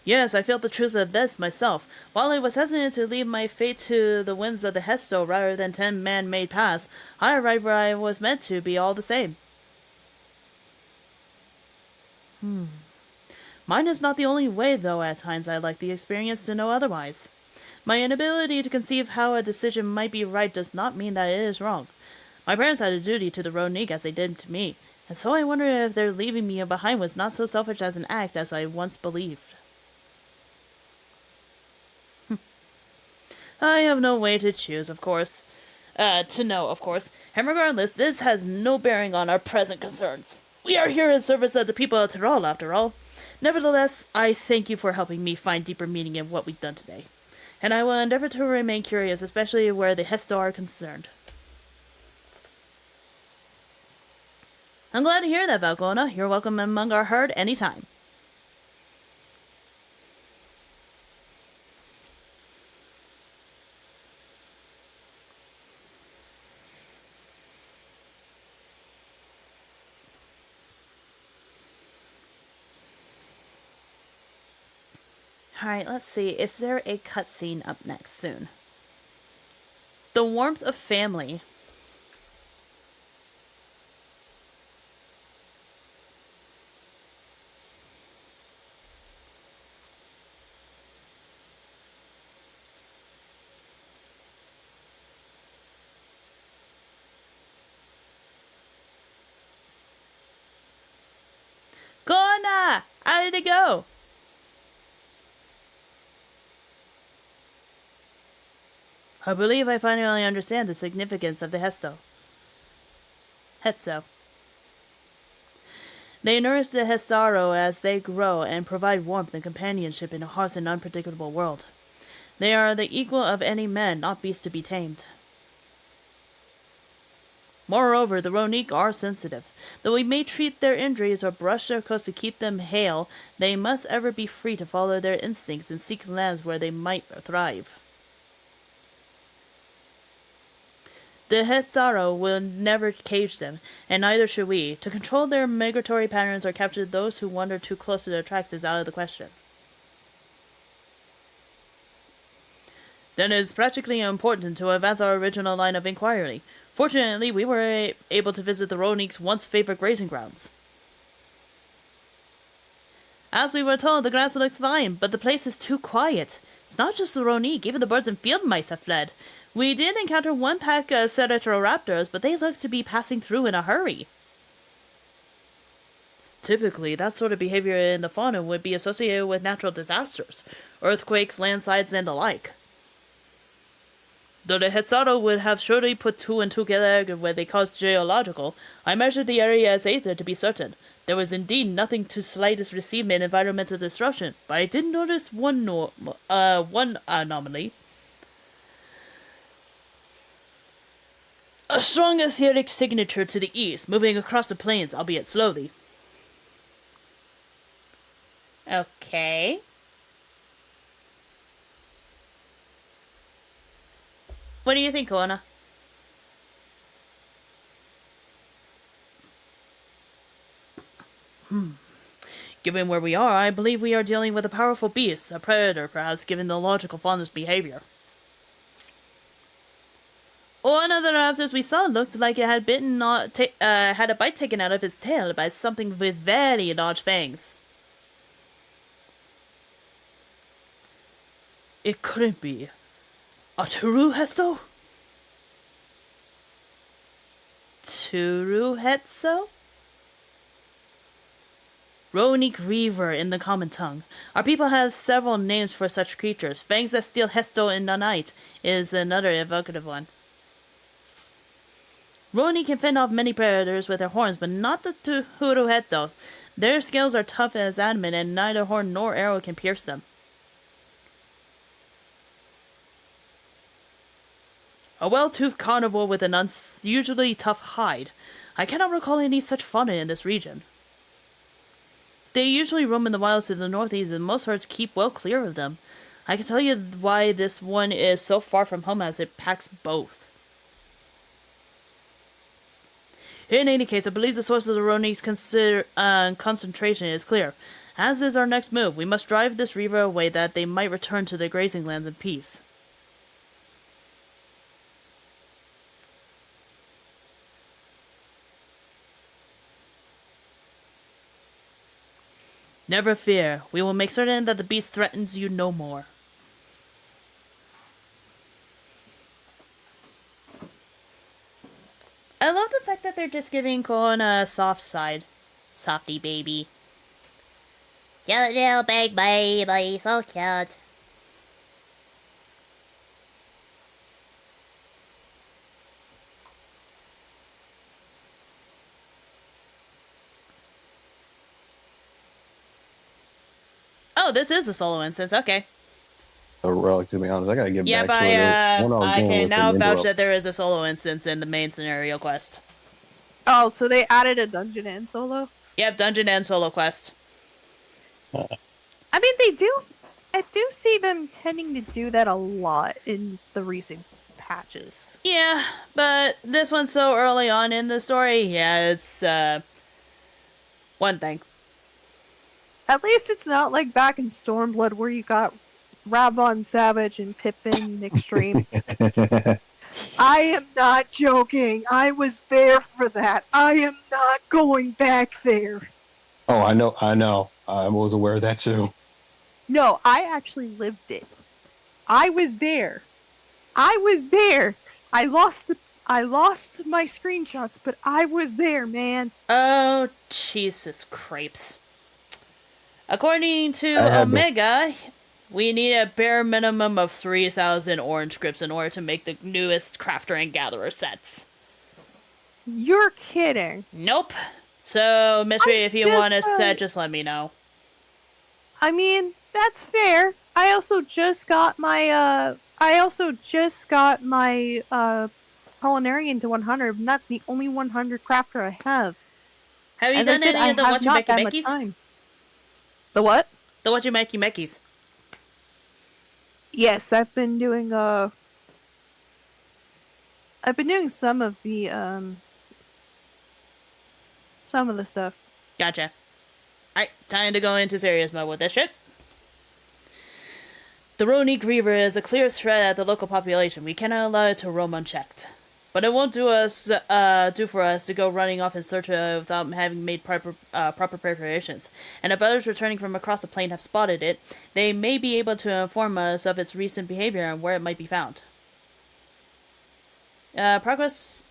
Yes, I felt the truth of this myself. While I was hesitant to leave my fate to the whims of the Hesto rather than 10 man-made paths, I arrived where I was meant to be all the same. Mine is not the only way, though at times I like the experience to know otherwise. My inability to conceive how a decision might be right does not mean that it is wrong. My parents had a duty to the Ronique as they did to me, and so I wonder if their leaving me behind was not so selfish as an act as I once believed. I have no way to choose, of course. To know, of course. And regardless, this has no bearing on our present concerns. We are here in service of the people of Tyrol, after all. Nevertheless, I thank you for helping me find deeper meaning in what we've done today. And I will endeavor to remain curious, especially where the Hesto are concerned. I'm glad to hear that, Valcona. You're welcome among our herd any time. Alright, let's see. Is there a cutscene up next soon? The warmth of family. Kona! How did it go? I believe I finally understand the significance of the Hesto. Hetso. They nourish the Hestaro as they grow and provide warmth and companionship in a harsh and unpredictable world. They are the equal of any man, not beast to be tamed. Moreover, the Ronique are sensitive. Though we may treat their injuries or brush their coats to keep them hale, they must ever be free to follow their instincts and seek lands where they might thrive. The Hestaro will never cage them, and neither should we. To control their migratory patterns or capture those who wander too close to their tracks is out of the question. Then it is practically important to advance our original line of inquiry. Fortunately, we were able to visit the Ronique's once favorite grazing grounds. As we were told, the grass looks fine, but the place is too quiet. It's not just the Ronique, even the birds and field mice have fled. We did encounter one pack of Ceratoraptors, but they looked to be passing through in a hurry. Typically, that sort of behavior in the fauna would be associated with natural disasters, earthquakes, landslides, and the like. Though the Hetzaro would have surely put two and two together when they caused geological, I measured the area as Aether to be certain. There was indeed nothing to slightest receive in environmental destruction, but I did notice one anomaly. A strong etheric signature to the east, moving across the plains, albeit slowly. Okay. What do you think, Koana? Given where we are, I believe we are dealing with a powerful beast, a predator perhaps, given the logical faunus behavior. One of the raptors we saw looked like it had had a bite taken out of its tail by something with very large fangs. It couldn't be. A Turu Hesto? Turu Hetso? Ronique Reaver in the common tongue. Our people have several names for such creatures. Fangs that steal Hesto in the night is another evocative one. Roni can fend off many predators with their horns, but not the Turu Heto. Their scales are tough as adamant, and neither horn nor arrow can pierce them. A well-toothed carnivore with an unusually tough hide. I cannot recall any such fauna in this region. They usually roam in the wilds to the northeast, and most herds keep well clear of them. I can tell you why this one is so far from home, as it packs both. In any case, I believe the source of the Ronique's concentration is clear. As is our next move, we must drive this Reaver away that they might return to their grazing lands in peace. Never fear, we will make certain that the beast threatens you no more. I love the fact that they're just giving Koana a soft side. Softy baby. Cute little big baby, so cute. Oh, this is a solo instance, okay. A relic, to be honest. I gotta get Yep, back to it. I can now vouch that there is a solo instance in the main scenario quest. Oh, so they added a dungeon and solo? Yep, dungeon and solo quest. I mean, they do. I do see them tending to do that a lot in the recent patches. Yeah, but this one's so early on in the story, yeah, it's, one thing. At least it's not like back in Stormblood where you got Rabon Savage and Pippin Extreme. I am not joking. I was there for that. I am not going back there. Oh, I know. I was aware of that too. No, I actually lived it. I was there. I lost my screenshots, but I was there, man. Oh, Jesus crepes. According to Omega, we need a bare minimum of 3,000 orange scripts in order to make the newest Crafter and Gatherer sets. You're kidding. Nope. So, Mystery, if you want a set, just let me know. I mean, that's fair. I also just got my Culinarian to 100, and that's the only 100 crafter I have. Have you done any of the Wachimeki-Mekis? The what? The Wachimeki-Mekis. Yes, I've been doing some of the stuff. Gotcha. Alright, time to go into serious mode with this shit. The Ronique Reaver is a clear threat at the local population. We cannot allow it to roam unchecked. But it won't do for us to go running off in search of it without having made proper preparations. And if others returning from across the plain have spotted it, they may be able to inform us of its recent behavior and where it might be found. Progress.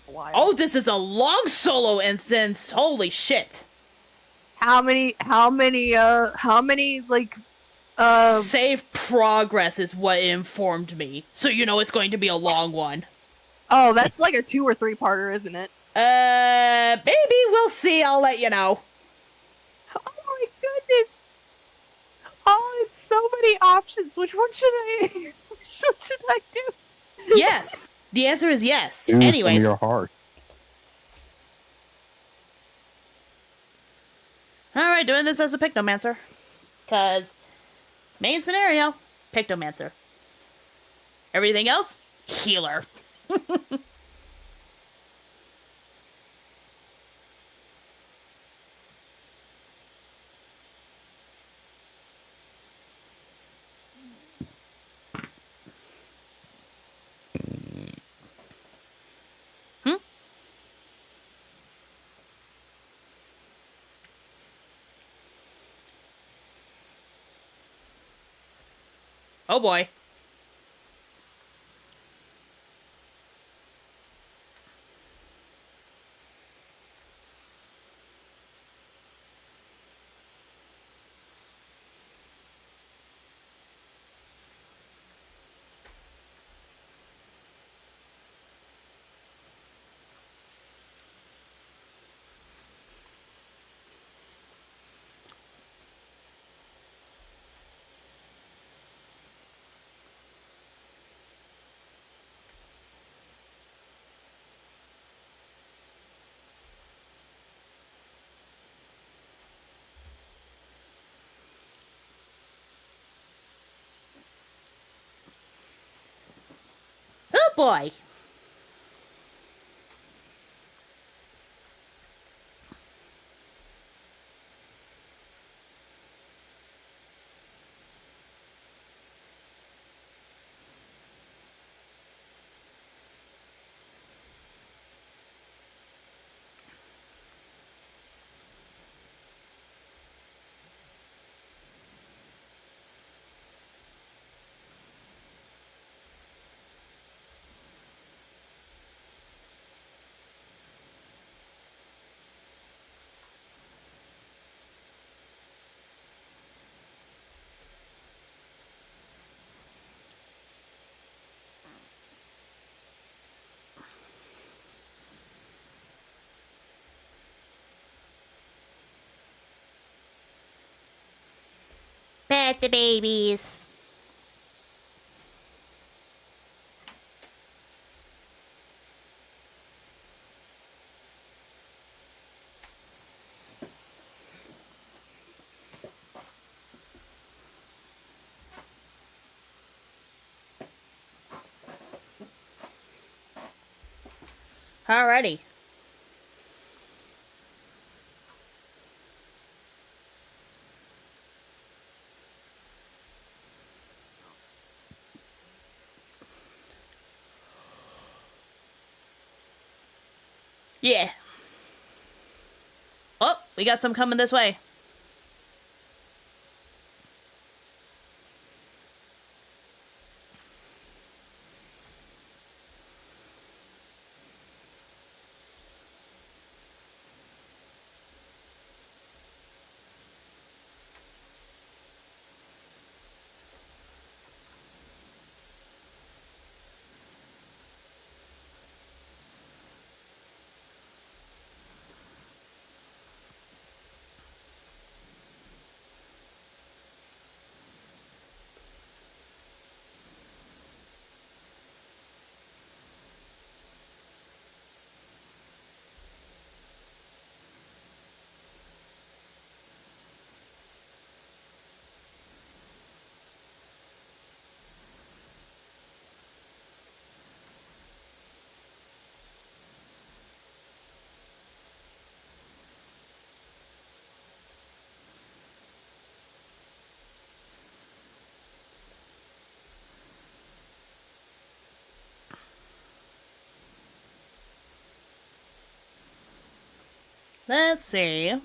Wow. Oh, this is a long solo instance. Holy shit. How many Save progress is what informed me. So you know it's going to be a long one. Oh, that's like a 2 or 3 parter, isn't it? Maybe we'll see. I'll let you know. Oh my goodness. Oh, it's so many options. Which one should I do? Yes. The answer is yes. Use from Anyways. your heart. Alright, doing this as a Pictomancer. Because, main scenario, Pictomancer. Everything else, healer. Oh boy. Oh boy. Pet the babies. Alrighty. Yeah. Oh, we got some coming this way. Let's see.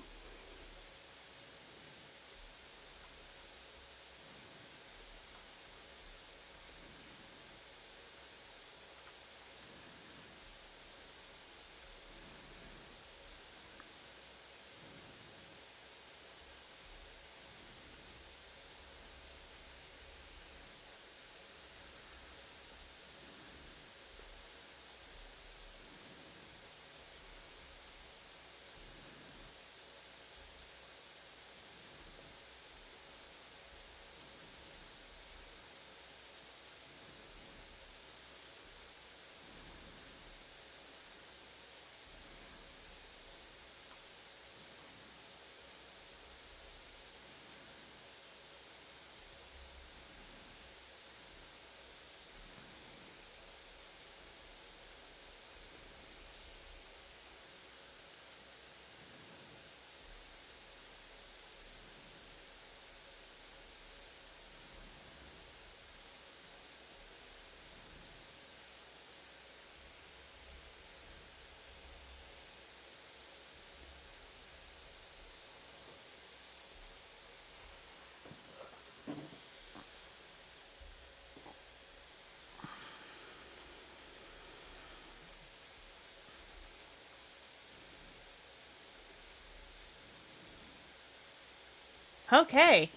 Okay.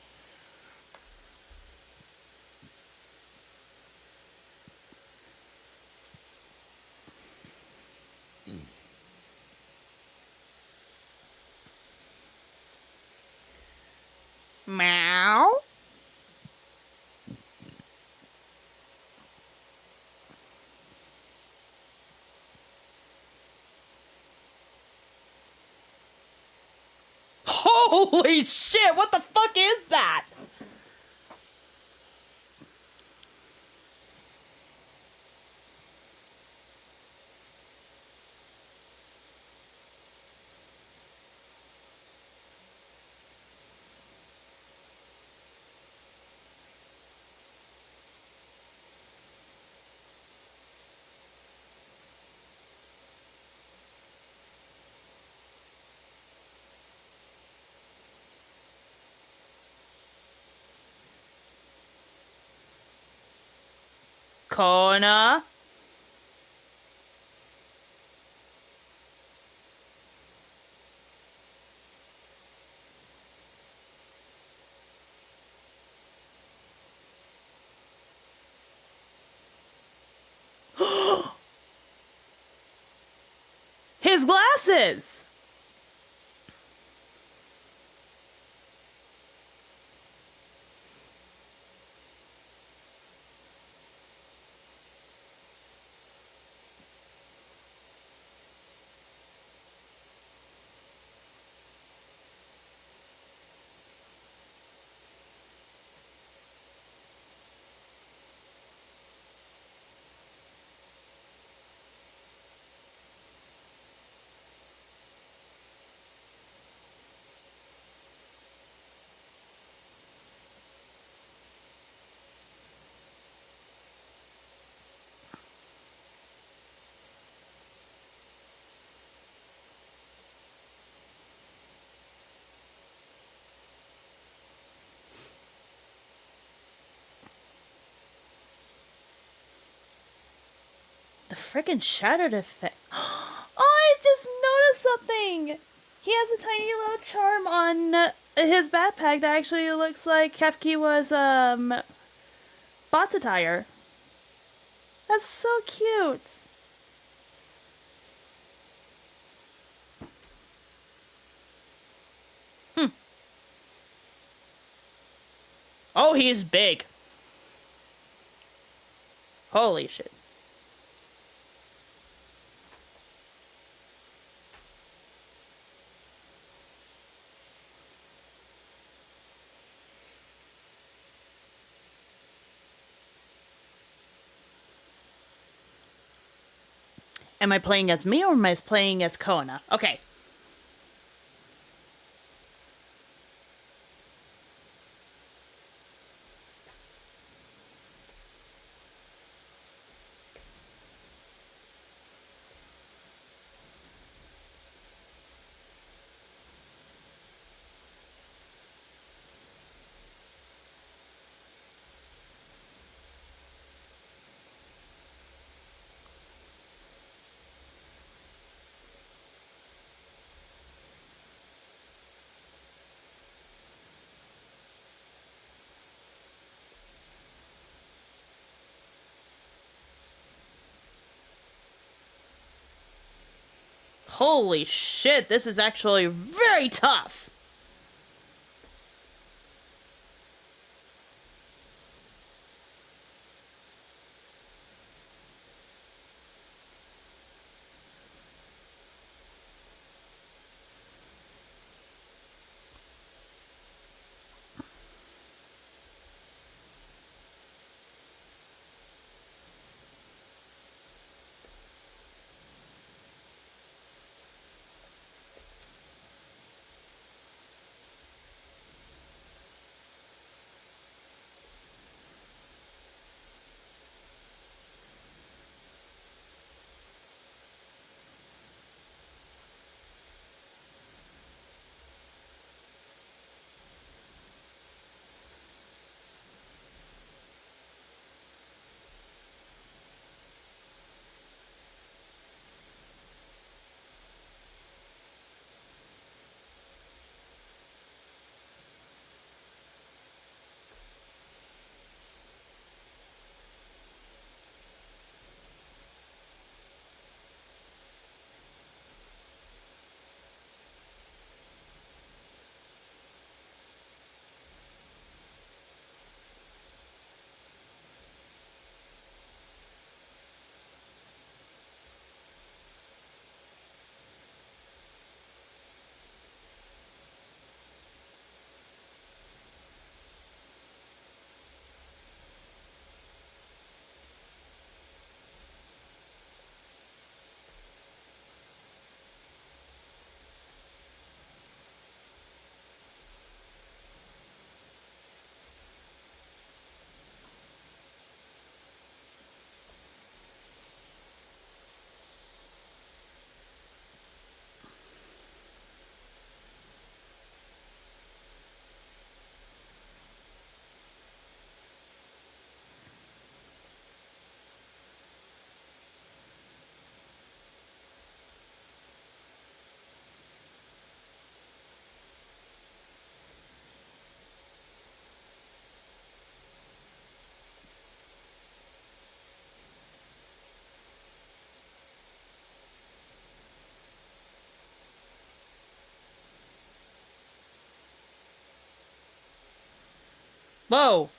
Meow. Holy shit, what the fuck is that? Kona. His glasses. The freaking shattered effect. Oh, I just noticed something. He has a tiny little charm on his backpack that actually looks like Kefkiwa's bot attire. That's so cute. Oh, he's big. Holy shit. Am I playing as me or am I playing as Kona? Okay. Holy shit, this is actually very tough. Whoa!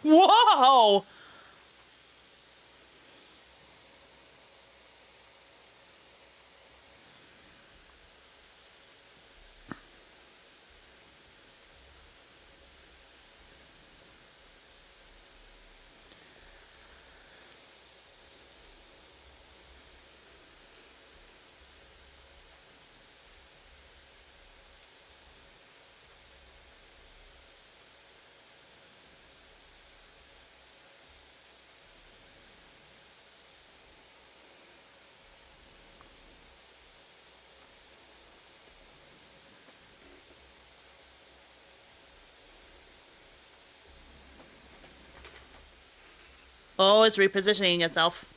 Whoa! Oh, it's repositioning itself.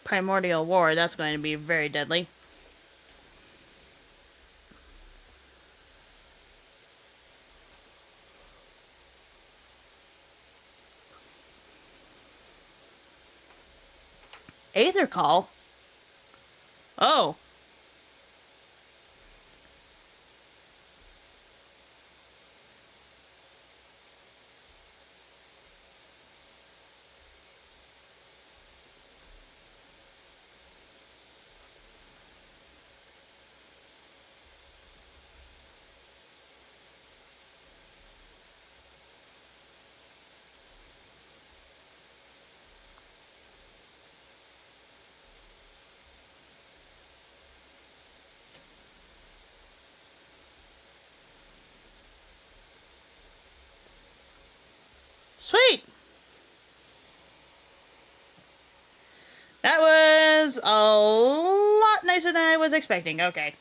Primordial War, that's going to be very deadly. Aether Call? Oh. Sweet! That was a lot nicer than I was expecting. Okay.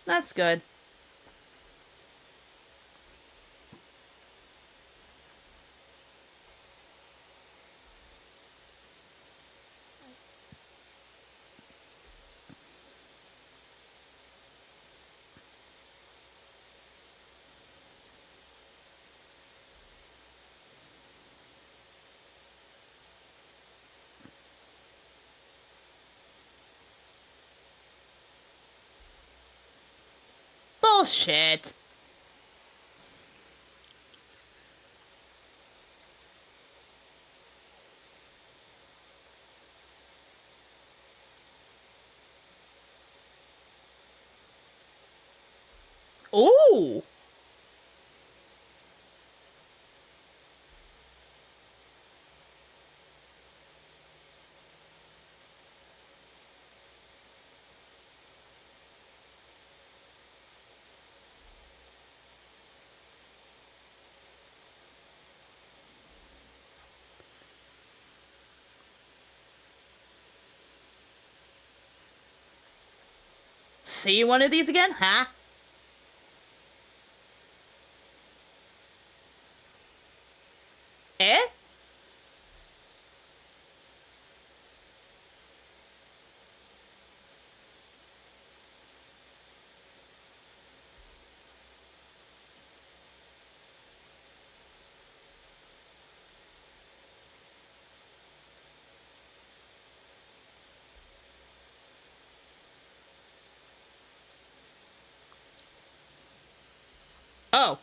That's good. Bullshit. Ooh! See one of these again, huh? Eh? Oh.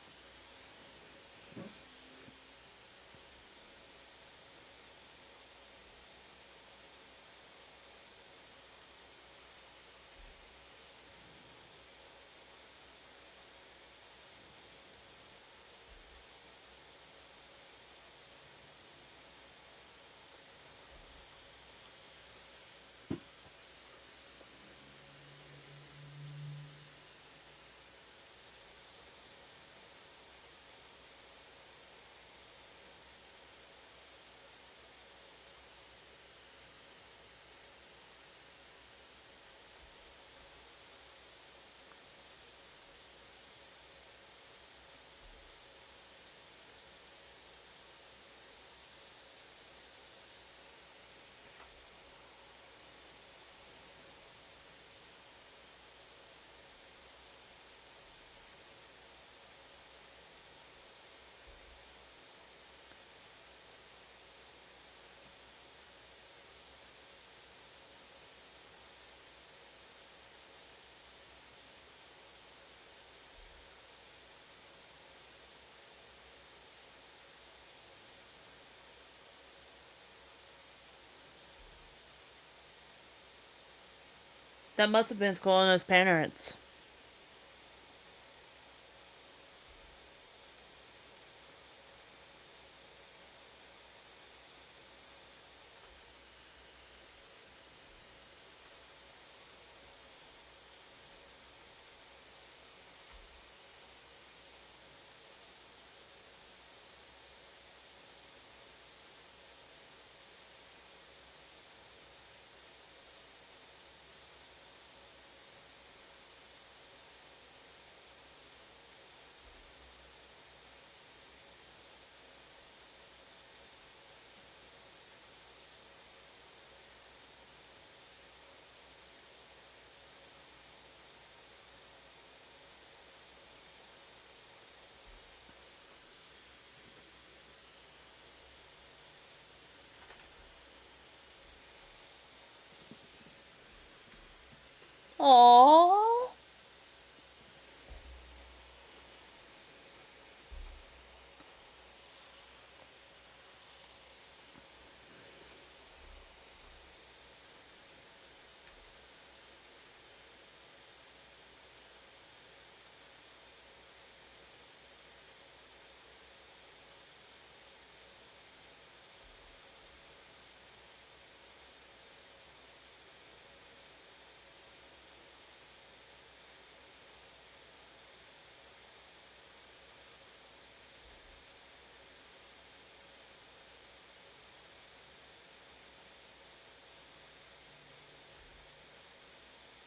That must have been Colona's parents. Aww.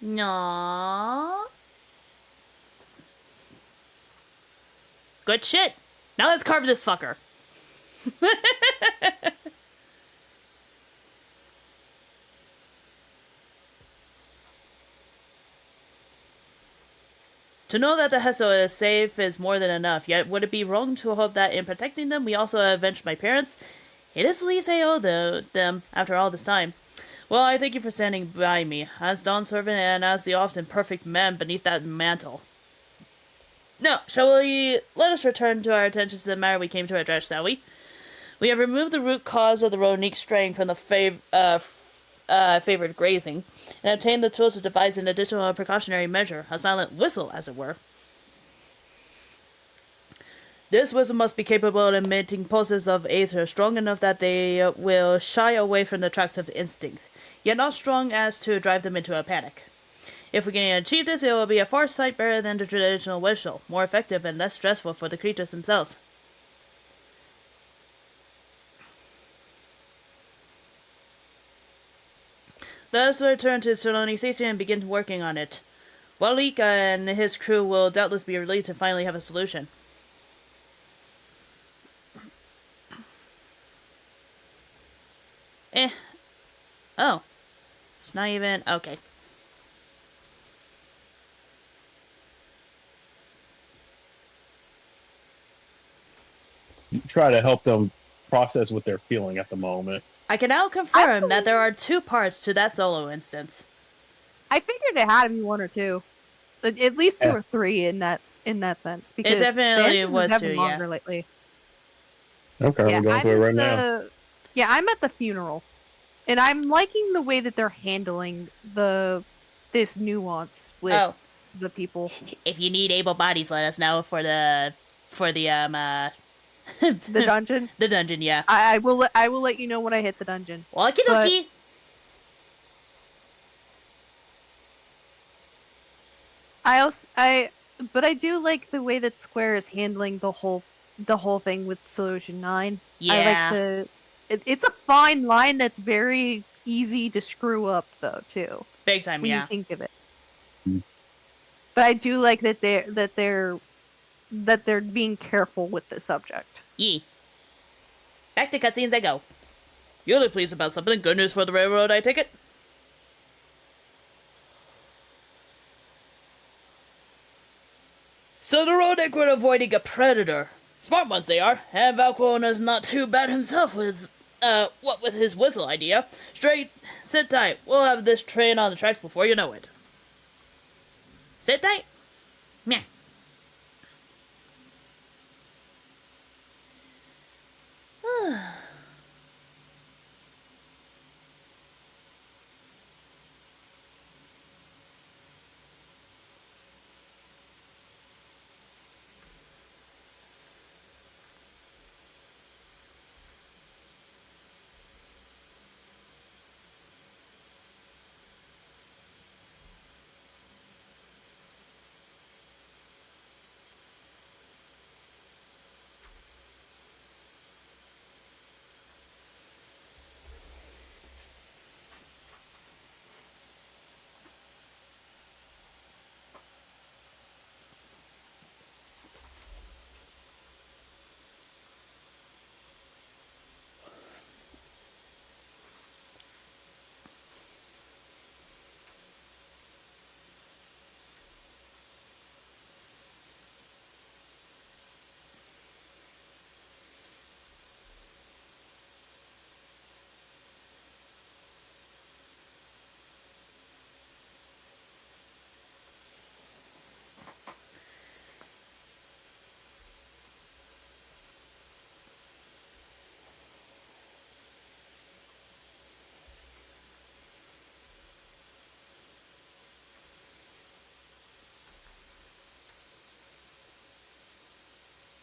No. Good shit. Now let's carve this fucker. To know that the Heso is safe is more than enough, yet would it be wrong to hope that in protecting them we also avenge my parents? It is the least I owe them after all this time. Well, I thank you for standing by me, as Dawn's servant and as the often perfect man beneath that mantle. Now, let us return to our attentions to the matter we came to address, shall we? We have removed the root cause of the Ronique strain from the favored grazing, and obtained the tools to devise an additional precautionary measure, a silent whistle, as it were. This whistle must be capable of emitting pulses of aether strong enough that they will shy away from the tracks of instinct, yet not strong as to drive them into a panic. If we can achieve this, it will be a far sight better than the traditional whistle, more effective and less stressful for the creatures themselves. Let us return to Soloni Station and begin working on it. Walika and his crew will doubtless be relieved to finally have a solution. Oh. It's not even... Okay. Try to help them process what they're feeling at the moment. I can now confirm that there are 2 parts to that solo instance. I figured it had to be 1 or 2. At least 2 Yeah. or 3 in that sense, because definitely Dances was is having 2, yeah. longer lately. Okay, Yeah, we're going I'm through it at right now. I'm at the funeral, and I'm liking the way that they're handling this nuance with Oh, the people. if you need able bodies, let us know for the The dungeon. the dungeon. Yeah. I will let you know when I hit the dungeon. Walkie But dokie. I also but I do like the way that Square is handling the whole thing with Solution 9. I like Yeah. it's a fine line that's very easy to screw up though too Big time. when you Yeah. think of it. Mm. But I do like that they're being careful with the subject. Yee. Back to cutscenes I go. You're really pleased about something. Good news for the railroad, I take it? So the Rodic were avoiding a predator. Smart ones they are, and Valcorna's not too bad himself with, what with his whistle idea. Straight, sit tight. We'll have this train on the tracks before you know it. Sit tight? Meh.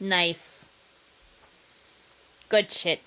Nice. Good shit.